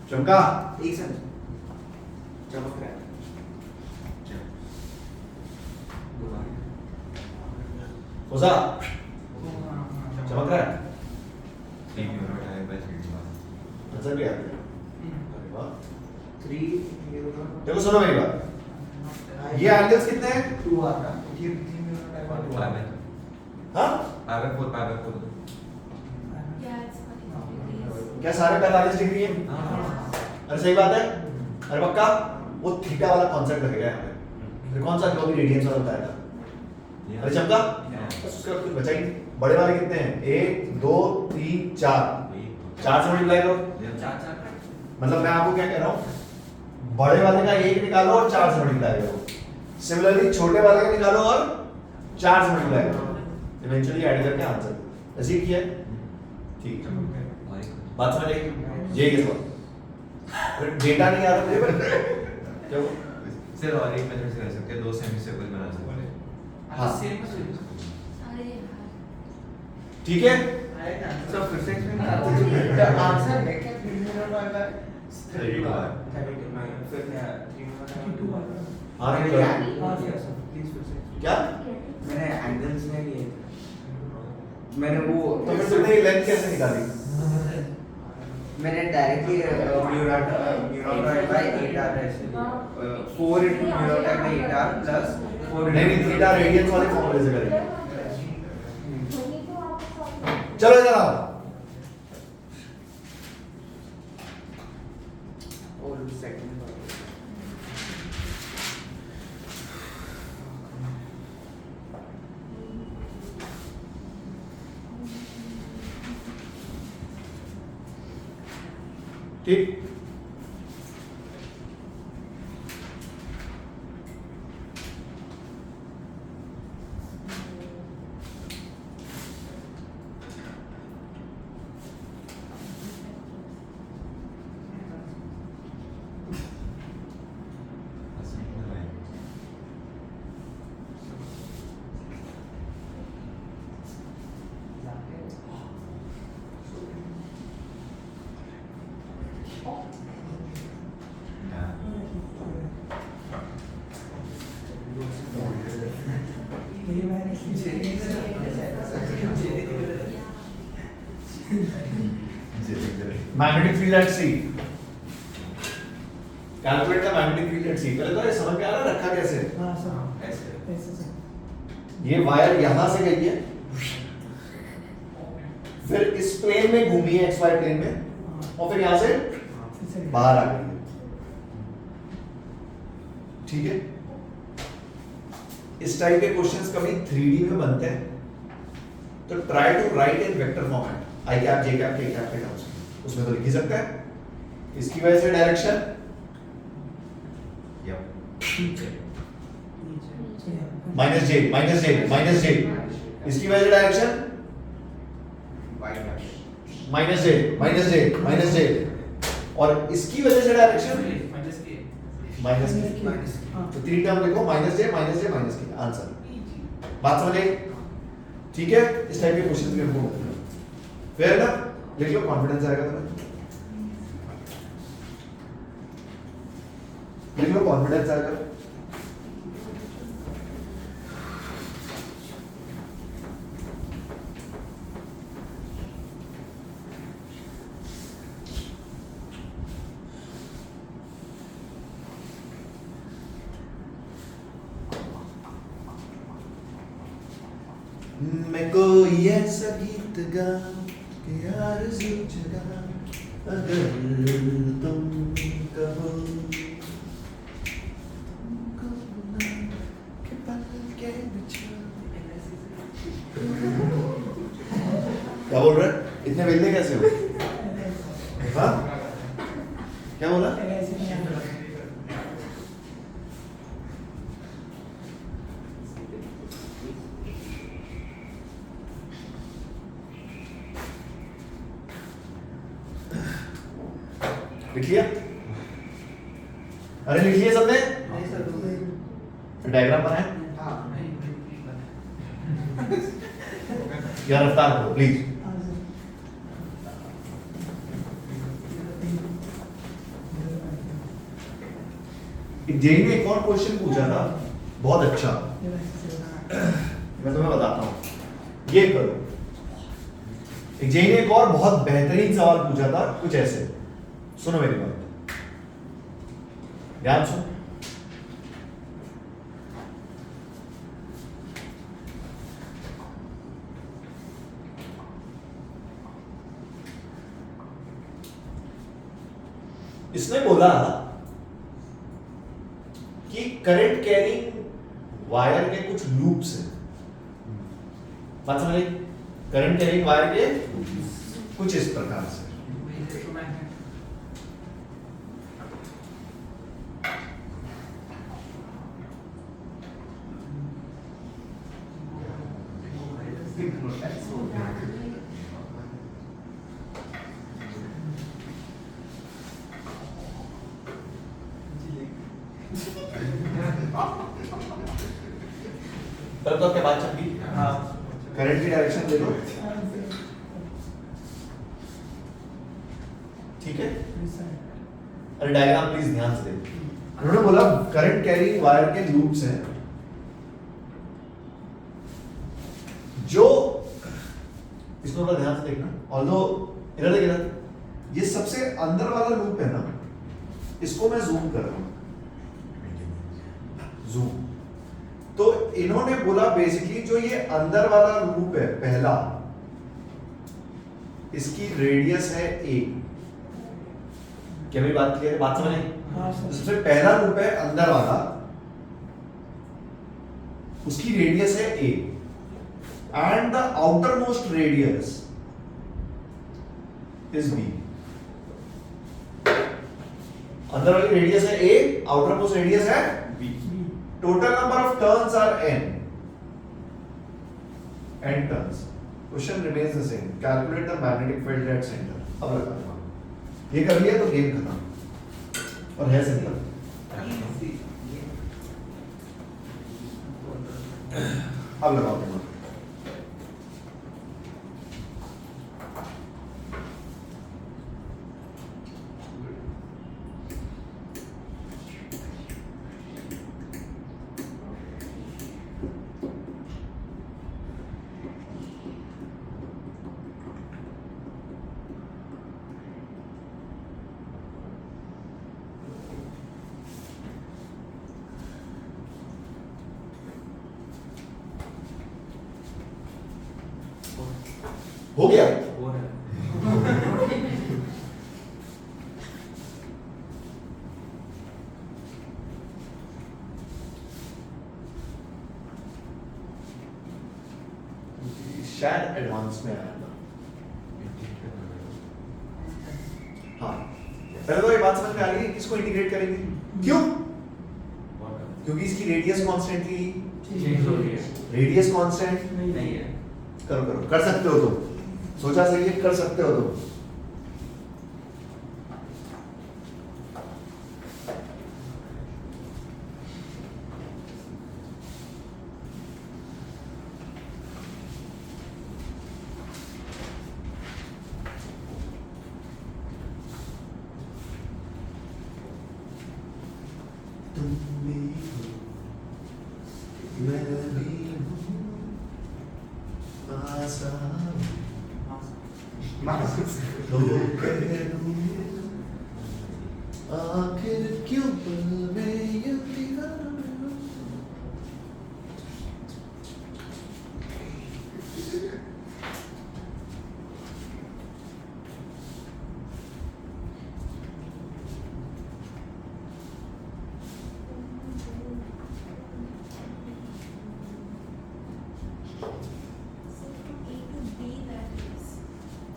चमका, एक सेकंड चमक रहा है होसा चमक रहा है। आंसर भी आ गया। अरे वाह। 3 देखो सुनो मेरी बात, ये एंगल्स कितने हैं? 2 आ रहा 3 न्यूरॉन टाइप Pi by 2. हाँ Pi by 4, pi by 4. Yeah, it's 45 degrees. क्या सारे 45 डिग्री हैं? अरे सही बात है। अरे पक्का वो थीटा वाला कॉन्सेप्ट लगेगा यहाँ पे। फिर कौन सा जो भी रेडियंस वाला बताया था? अरे चमका? बस उसका कुछ बचा ही नहीं। बड़े वाले कितने हैं? 1 2 3 4 4 से मल्टीप्लाई करो। 4 मतलब मैं आपको क्या कह रहा हूँ, बड़े वाले का 1 निकालो और 4 से मल्टीप्लाई करो। सिमिलरली छोटे वाले का निकालो और 4 से मल्टीप्लाई करो। इवेंचुअली ऐड करके आंसर ऐसे ही किया है। ठीक है, बात समझ आई? ये कैसे बात? डेटा नहीं आ रहा मुझे पर क्या हुआ? सर और एक मेथड से कर सकते हैं, 2 सेमी सर्कल बना सकते हैं। हाँ। सेम अरे यार। ठीक है, आएगा So फिर से explain करते हैं। The answer है क्या 3 न्यूरॉन टाइप है? 32 है। 32 नहीं, फिर क्या 3 न्यूरॉन टाइप 2 हाँ मैंने तो angle नहीं लिया सर, please फिर से। क्या? मैंने एंगल्स नहीं लिए थे। मैंने वो तो फिर तुमने ये लेंथ कैसे निकाली? मैंने डायरेक्टली न्यूरॉन टाइप बाय 8 आ रहा है इसलिए 4 into neuron type by 8 r plus 4 नहीं नहीं, थीटा रेडियंस वाले फॉर्मूले से करेंगे। वही तो आप सब चलो इधर आओ। और सेकंड ठीक, magnetic field at C, calculate the magnetic field at C. पहले तो ये समझ में आ रहा है रखा कैसे? हां सर ऐसे ऐसे ये वायर यहां से गई है, फिर इस प्लेन में घूमी है, एक्स वाई प्लेन में, और फिर यहां से बाहर आ गई है। ठीक है, इस टाइप के क्वेश्चंस कभी 3D में बनते हैं, तो try to write in vector format, I cap J cap K cap के टर्म्स में। उसमें तो लिख ही सकता है। इसकी वजह से डायरेक्शन माइनस जे माइनस जे माइनस जे, इसकी वजह से डायरेक्शन माइनस जे माइनस जे माइनस जे, और इसकी वजह से डायरेक्शन माइनस के। तो 3 टर्म लिखो, माइनस जे माइनस जे माइनस के, आंसर। बात समझ आई? ठीक है, इस टाइप के क्वेश्चंस भी हमको फेयर ना, लिख लो, कॉन्फिडेंस आएगा तुम्हें। लिख लो, कॉन्फिडेंस आएगा। मैं कोई ऐसा गीत गा कि आरज़ू जगा, अगर तुम कहो तुमको ना कि पल के बिछा। क्या बोल रहे हैं? इतने वेले कैसे हो? हाँ, क्या बोला? लिख लिया? अरे लिख लिया सबने? नहीं सर डायग्राम बनाया? हां यार रफ्तार करो प्लीज। जेई ने एक और क्वेश्चन पूछा था, बहुत अच्छा, मैं तुम्हें बताता हूँ। ये करो, एक जेई ने एक और बहुत बेहतरीन सवाल पूछा था, कुछ ऐसे, सुनो मेरी बात, ध्यान सुनो। इसने बोला कि करंट कैरिंग वायर के कुछ लूप्स हैं। बात समझ? करंट कैरिंग वायर के कुछ इस प्रकार से। पर तो क्या बात चल गई? हाँ करंट की डायरेक्शन दे दो, ठीक है? अरे डायग्राम प्लीज ध्यान से देखो। उन्होंने बोला करंट कैरिंग वायर के लूप्स हैं जो, इसको थोड़ा ध्यान से देखना, ऑल्दो इधर देख, इधर ये सबसे अंदर वाला लूप है ना, इसको मैं जूम कर रहा हूं, जूम। तो इन्होंने बोला बेसिकली जो ये अंदर वाला लूप है पहला, इसकी रेडियस है a। क्या मेरी बात क्लियर है? बात समझ आई? हाँ सर। सबसे पहला लूप है अंदर वाला, उसकी रेडियस है a and the outer most radius is b। अंदर वाली रेडियस है a, आउटर मोस्ट रेडियस है b। Total number of turns are n turns. Question remains the same, calculate the magnetic field at centre. अब लगा दो, ये कर लिया तो गेम खत्म, और है सिंपल। अब लगाओ दिमाग। हो गया? हो रहा है। शायद एडवांस में आया था। हाँ, पहले तो ये बात समझ में आ रही है, किसको इंटीग्रेट करेंगे? क्यों? क्योंकि इसकी रेडियस कॉन्स्टेंटली, चेंज हो रही है। रेडियस कांस्टेंट नहीं है। करो करो, कर सकते हो तुम, सोचा सही है, कर सकते हो तुम। तुम भी हो, मैं भी हूँ, पास आओ, तो कह दूँ, आखिर क्यों पल में यूं दीवाना।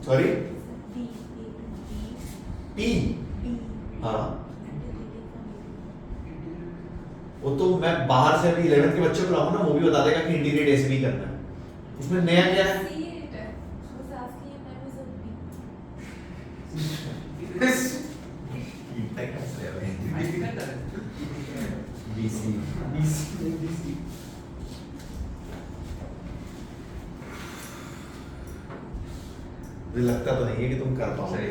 सॉरी, पी, हाँ, वो तो मैं बाहर से अभी 11th के बच्चे को लाऊंगा ना, वो भी बता देगा कि इंटीग्रेट ऐसे भी करना है। उसमें नया क्या है? मुझे लगता तो नहीं है कि तुम कर पाओगे।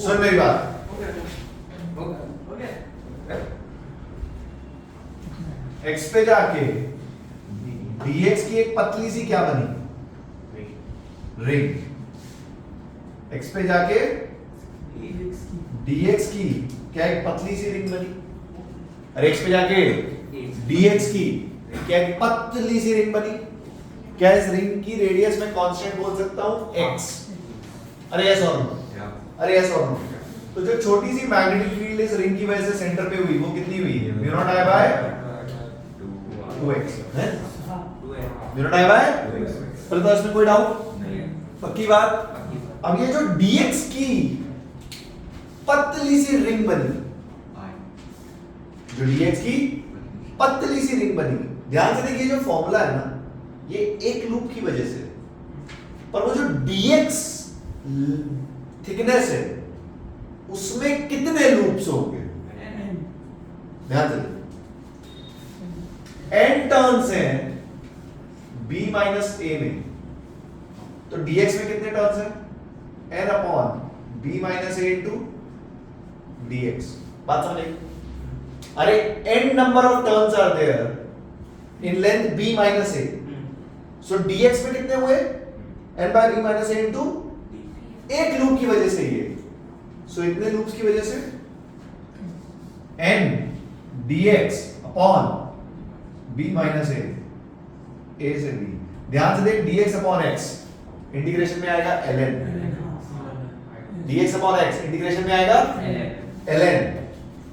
सुन मेरी बात, x पे जाके dx की एक पतली सी क्या बनी? रिंग। x पे जाके dx की क्या एक पतली सी रिंग बनी? और x पे जाके dx की क्या एक पतली सी रिंग बनी? क्या इस रिंग की रेडियस में कांस्टेंट बोल सकता हूं x? अरे यस और नो? या अरे यस और नो? तो जो छोटी सी मैग्नेटिक फील्ड इस रिंग की वजह से सेंटर पे हुई वो कितनी हुई? Mu naught I bye 2x है? म्यू नॉट I बाय पर तो इसमें कोई डाउट नहीं पक्की बात। अब ये जो dx की पतली सी रिंग बनी, जो dx की पतली सी रिंग बनी, ध्यान से देखिए जो फॉर्मूला है ना ये एक लूप की वजह से, पर वो जो dx थिकनेस है उसमें कितने लूप्स होंगे? ध्यान से n टर्न्स हैं b माइनस a में, तो dx में कितने टर्न्स हैं? n upon b minus a into dx। बात समझ आई? अरे n number of turns are there in length b minus a, so dx में कितने हुए? n by b minus a into एक लूप की वजह से ये, सो इतने लूप्स की वजह से n dx upon b minus a से b। ध्यान से देख dx अपॉन x इंटीग्रेशन में आएगा ln, dx upon x integration में आएगा ln।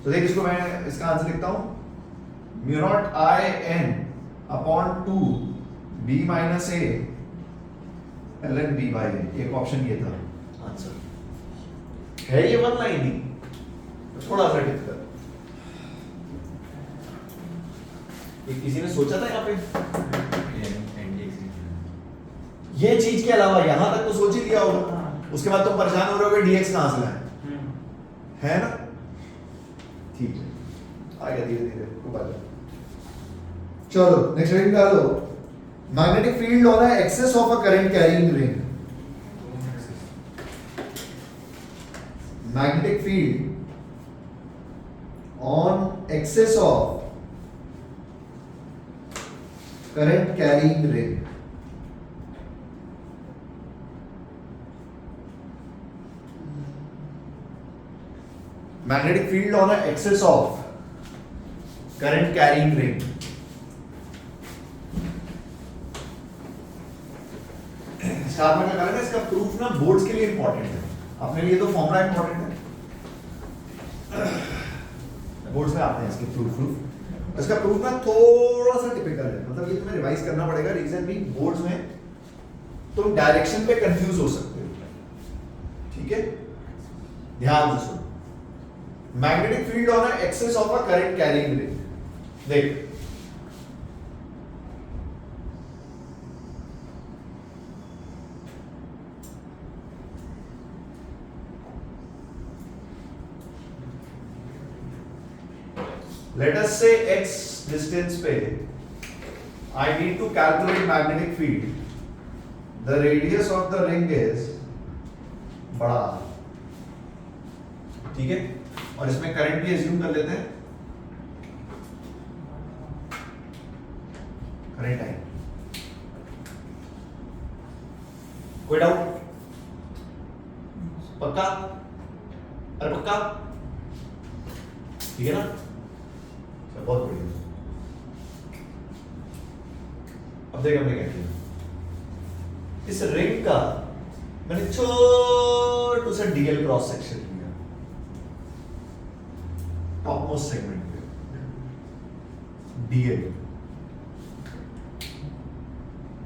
तो देख इसको मैं इसका आंसर लिखता हूं mu naught I n upon 2 b minus a ln b by a। एक ऑप्शन ये था आंसर है, ये वन लाइन ही थोड़ा सा टिक कर। ये किसी ने सोचा था यहाँ पे ये चीज के अलावा यहां तक तो सोच ही लिया होगा, उसके बाद तुम परेशान हो रहे हो कि dx कहां से लाए, है ना? ठीक है, आएगा धीरे धीरे ऊपर। चलो नेक्स्ट रीडिंग डालो। Magnetic field on the axis of a current carrying ring. Magnetic field on axis of current carrying ring. Magnetic field on an axis of current carrying ring. Star में क्या करेंगे, इसका प्रूफ ना बोर्ड्स के लिए इंपॉर्टेंट है, अपने लिए तो फॉर्मूला इंपॉर्टेंट है, बोर्ड्स में आते हैं इसके प्रूफ। इसका प्रूफ ना थोड़ा सा टिपिकल है, मतलब ये तुम्हें रिवाइज करना पड़ेगा। रीजन भी बोर्ड्स में तुम डायरेक्शन पे कंफ्यूज हो सकते हो, ठीक है? ध्यान से सुनो। Magnetic field on a axis of a current carrying ring. देख let us say x distance पे I need to calculate magnetic field. The radius of the ring is बड़ा, ठीक है? और इसमें करंट भी एज्यूम कर लेते हैं, करंट है। कोई डाउट? पक्का? अरे पक्का? ठीक है ना? बहुत बढ़िया। अब देख हमने क्या किया, इस रिंग का मैंने छोटू सा डीएल क्रॉस सेक्शन लिया, टॉप मोस्ट सेगमेंट पे डीएल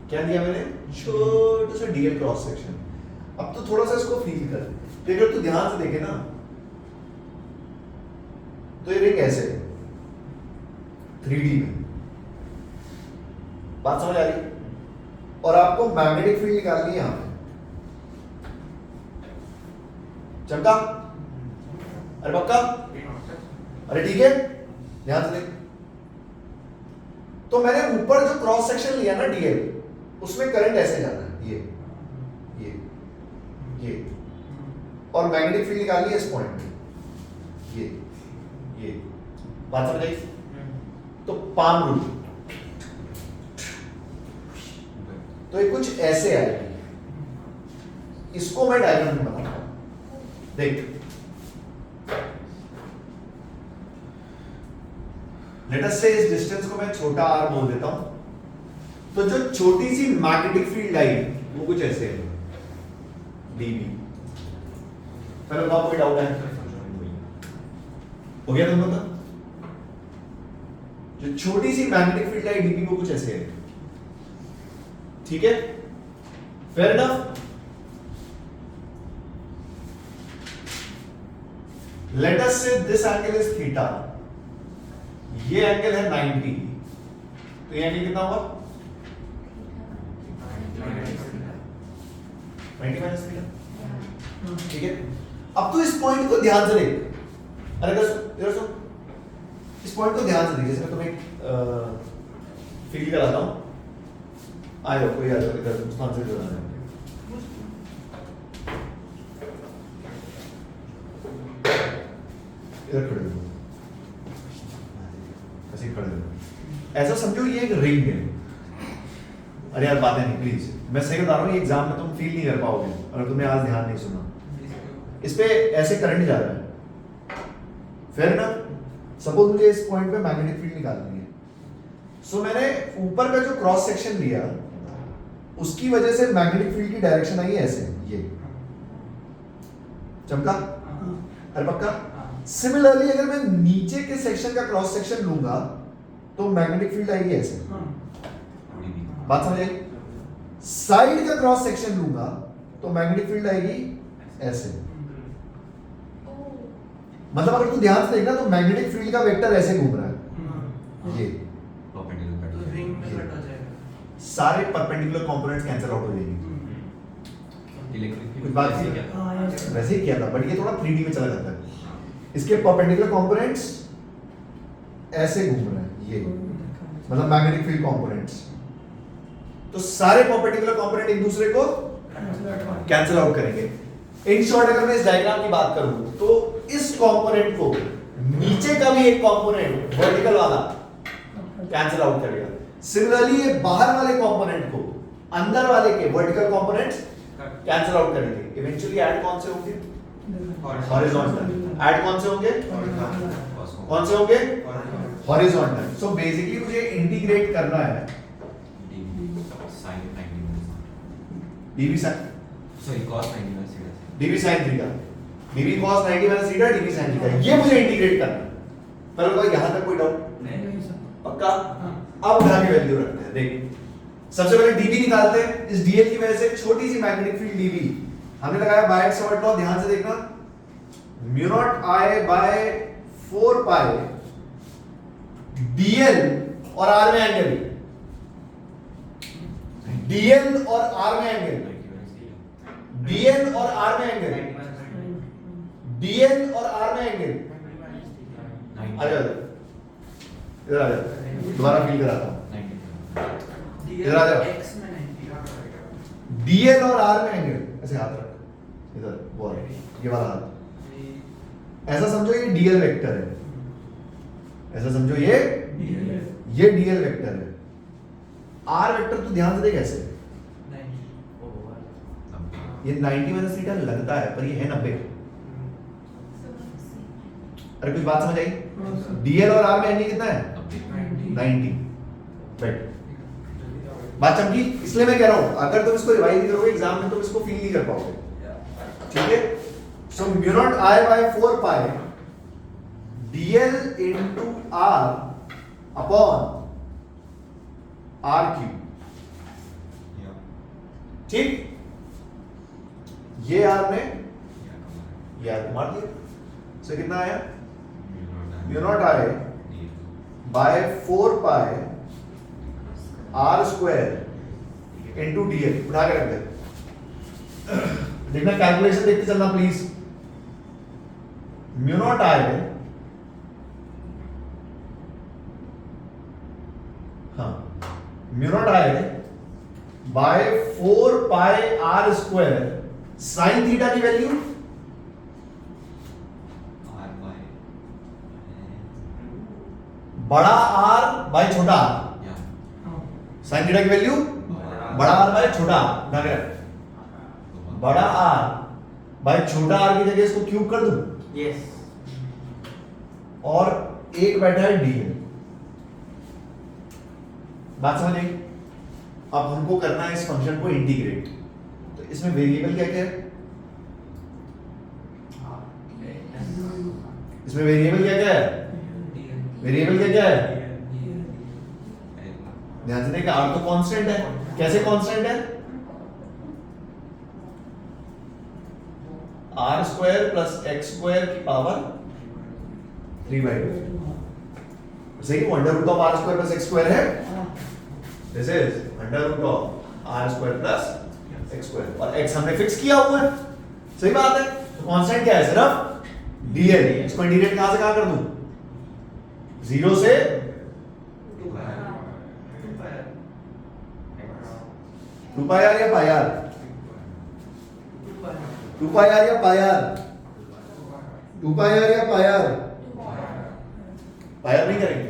क्या दिया मैंने, छोटू सा डीएल क्रॉस सेक्शन। अब तो थोड़ा सा इसको फील कर, देखो तो ध्यान से देखे ना, तो ये रिंग ऐसे 3D में, बात समझ आ रही? और आपको मैग्नेटिक फील्ड निकालनी है यहां पे, चमका? अरे पक्का? अरे ठीक है, ध्यान से देख। तो मैंने ऊपर जो क्रॉस सेक्शन लिया ना डीएल, उसमें करंट ऐसे जाना है, ये और मैग्नेटिक फील्ड निकालनी है इस पॉइंट पे, ये बात समझ आई? तो पाम रूल, तो ये कुछ ऐसे आएगी, इसको मैं डायग्राम में बताता हूं। देख लेट अस से इस डिस्टेंस को मैं छोटा r बोल देता हूं, तो जो छोटी सी मैग्नेटिक फील्ड आई वो कुछ ऐसे है dB। पहले बताओ कोई डाउट है? हो गया तुमको? तो जो छोटी सी मैग्नेटिक फील्ड आई dB वो कुछ ऐसे है, ठीक है? Fair enough. लेट अस से दिस एंगल इज थीटा, ये एंगल है 90, तो ये एंगल कितना होगा? 90 माइनस थीटा, ठीक है? अब तो इस पॉइंट को ध्यान से देख, अरे इधर सुन, इस पॉइंट को ध्यान से देख। जैसे मैं तुम्हें फील कराता हूं, आ जाओ कोई आ जाओ इधर, मुस्कान से जुड़ा है। इधर खड़े हो, ऐसे ही खड़े हो, ऐसा समझो ये एक रिंग है। अरे यार बातें नहीं प्लीज, मैं सही बता रहा हूँ, ये एग्जाम में तुम फील नहीं कर पाओगे अगर तुमने आज ध्यान नहीं सुना। इस पे ऐसे करंट जा रहा है, फिर ना सपोज मुझे इस पॉइंट पे मैग्नेटिक फील्ड निकालनी है, सो मैंने ऊपर का जो क्रॉस सेक्शन लिया उसकी वजह से मैग्नेटिक फील्ड की डायरेक्शन आई है ऐसे, ये चमका? अरे पक्का? सिमिलरली अगर मैं नीचे के सेक्शन का क्रॉस सेक्शन लूंगा तो मैग्नेटिक फील्ड आएगी ऐसे, बात समझ आई? साइड का क्रॉस सेक्शन लूंगा तो मैग्नेटिक फील्ड आएगी ऐसे। मतलब अगर तू ध्यान से देखना तो मैग्नेटिक फील्ड का वेक्टर ऐसे घूम रहा है, ये रिंग में कट हो जाएगा, सारे परपेंडिकुलर कंपोनेंट्स कैंसिल आउट हो जाएंगे। कुछ बात थी क्या? वैसे ही किया था, बट ये थोड़ा 3D में चला जाता है। इसके परपेंडिकुलर कंपोनेंट्स ऐसे घूम रहे हैं, ये मतलब मैग्नेटिक फील्ड कंपोनेंट्स। तो सारे परपेंडिकुलर कंपोनेंट एक दूसरे को कैंसिल आउट करेंगे। इन शॉर्ट अगर मैं इस डायग्राम की बात करूं तो इस कंपोनेंट को नीचे का भी एक कंपोनेंट वर्टिकल वाला कैंसिल आउट करेगा। सिमिलरली ये बाहर वाले कंपोनेंट को अंदर वाले के वर्टिकल कंपोनेंट्स कैंसिल आउट करेंगे। इवेंचुअली ऐड कौन से होंगे? हॉरिजॉन्टल। ऐड कौन से होंगे? कौन से होंगे? हॉरिजॉन्टल। सो बेसिकली मुझे इंटीग्रेट करना है dv sin dv sin theta, dv cos 90 minus theta, dv sin theta, ये मुझे इंटीग्रेट करना है। पर कोई यहां तक कोई डाउट नहीं सर, पक्का? अब उठा के वैल्यू रखते हैं। देख सबसे पहले dv निकालते हैं। इस dl की वजह से छोटी सी मैग्नेटिक फील्ड dv हमने लगाया बाय शॉर्ट लॉ, ध्यान से देखना, mu naught I by 4 pi dl और r में एंगल, dl और r में एंगल, dl और r में एंगल, dl और r में एंगल। आ जाओ इधर आ जाओ, दोबारा फील कराता हूं, इधर आ जाओ। x में 90 dl और r में एंगल, ऐसे हाथ रख इधर, वो ये वाला हाथ, ऐसा समझो ये dl वेक्टर है, ऐसा समझो ये dl वेक्टर है। r वेक्टर तो ध्यान से देख ऐसे, ये 90 माइनस थीटा लगता है पर ये है 90। अरे कुछ बात समझ आई? dl और r में एंगल कितना है? 90। बैठ, बात चमकी? इसलिए मैं कह रहा हूं अगर तुम इसको रिवाइज नहीं करोगे एग्जाम में तुम इसको फील नहीं कर पाओगे, ठीक है? So mu naught I by 4 pi dl into r upon r cube, ठीक? ये r में ये r को मार दिया, सो कितना आया? Mu naught I by 4 pi r square into dl। उठा के रख दे, देखना कैलकुलेशन देखते चलना please. Mu naught I mu naught I by 4 pi r square sine theta की वैल्यू बड़ा R बाय छोटा r, साइन थीटा की वैल्यू बड़ा R बाय छोटा r, ध्यान रख, बड़ा R बाय छोटा r की जगह इसको क्यूब कर दूं, यस, और एक बैठा है dl। बात समझ आई? अब हमको करना है इस फंक्शन को इंटीग्रेट, तो इसमें वेरिएबल क्या क्या है? इसमें वेरिएबल क्या क्या है? वेरिएबल क्या क्या है? ध्यान से देखिए, r तो कांस्टेंट है। कैसे कांस्टेंट है? r square plus x square की पावर 3/2। सही, under root of r square plus x square है। This is under root of r square plus x square, और x हमने फिक्स किया हुआ है। सही बात है। तो कांस्टेंट क्या है? सिर्फ dl। इसको इंटीग्रेट कहां से कहां कर दूं? 0 से 2 पाई r या पाई r? 2 पाई r या पाई r? 2 पाई r या पाई r? पाई r नहीं करेंगे,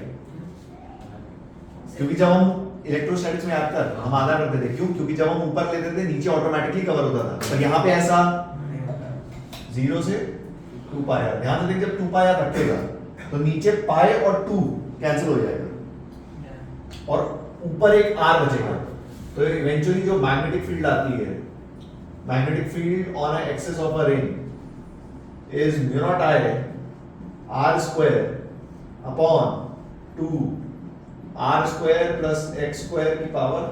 क्योंकि जब हम इलेक्ट्रोस्टैटिक्स में याद कर हम आधा करते थे। क्यों? क्योंकि जब हम ऊपर लेते थे नीचे ऑटोमेटिकली कवर होता था, पर यहाँ पे ऐसा 0 से 2 पाई r। ध्यान से देखिए, जब 2 पाई r रखेगा तो नीचे पाई और 2 कैंसिल हो जाएगा और ऊपर एक r बचेगा। तो इवेंचुअली जो मैग्नेटिक फील्ड आती है, magnetic field on a axis of a ring is mu naught I r square upon 2 r square plus x square की पावर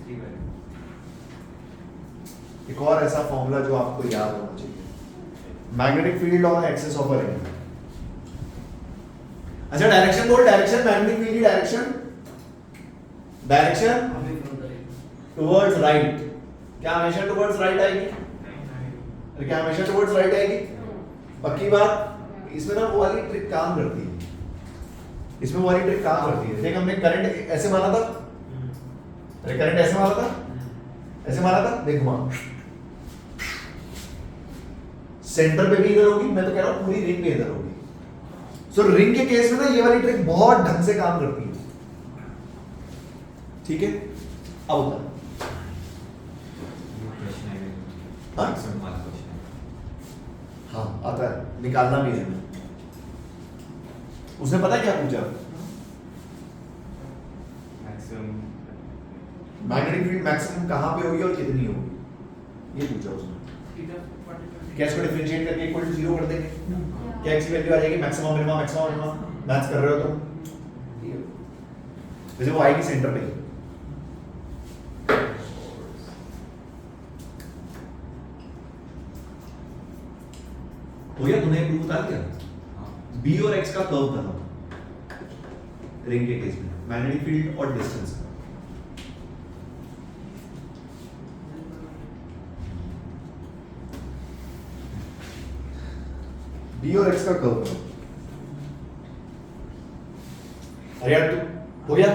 3/2। एक और ऐसा फॉर्मूला जो आपको याद होना चाहिए, magnetic field on axis of a ring. अच्छा, डायरेक्शन बोल, डायरेक्शन, मैग्नेटिक फील्ड की डायरेक्शन, डायरेक्शन टुवर्ड्स राइट। क्या हमेशा टुवर्ड्स राइट आएगी? अरे क्या हमेशा टुवर्ड्स राइट आएगी? पक्की बात। इसमें ना वो वाली ट्रिक काम करती है, इसमें वो वाली ट्रिक काम करती है। देख, हमने करंट ऐसे माना था, अरे करंट ऐसे माना था, ऐसे माना था। देख घुमा, सेंटर पे भी इधर होगी, मैं तो कह रहा हूं पूरी रिंग पे इधर होगी। सो रिंग के केस में ना ये वाली ट्रिक बहुत ढंग से काम करती है। ठीक है, अब होता है हाँ? हाँ आता है, निकालना भी है। उसने पता है क्या पूछा? मैग्नेटिक फील्ड मैक्सिमम कहां पे होगी और कितनी होगी, ये पूछा उसने। क्या इसको डिफरेंशिएट करके इक्वल टू 0 कर देंगे? क्या x की वैल्यू आ जाएगी? Maximum minimum, maximum minimum. Maths कर रहे हो तुम, वैसे वो आएगी सेंटर पे। हो गया, तूने प्रूफ बता दिया। b और x का कर्व था रिंग के केस में, मैग्नेटिक फील्ड और डिस्टेंस का। b और x का कर्व था। अरे यार, तू हो गया?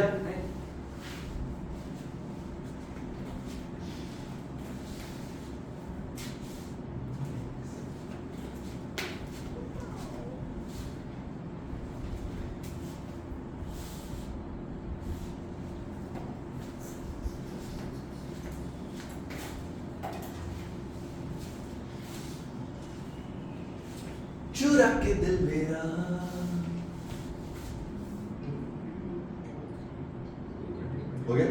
चुरा के दिल मेरा, हो गया?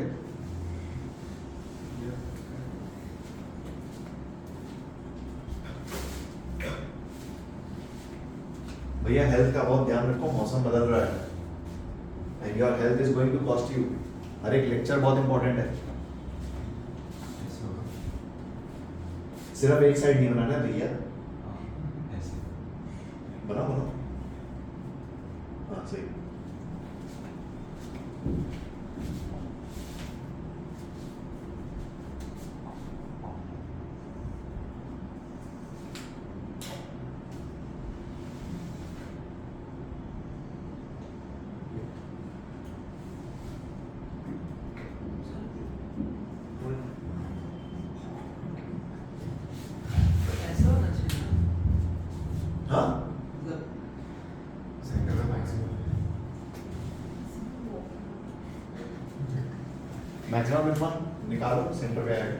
भैया हेल्थ का बहुत ध्यान रखो, मौसम बदल रहा है and your health is going to cost you. हर एक लेक्चर बहुत इंपॉर्टेंट है, सिर्फ एक साइड नहीं बनाना है भैया, बनाओ बनाओ। हाँ सही। ऐसा होना चाहिए ना? हाँ मैक्सिमम मिनिमम निकालो, सेंटर पे आएगा।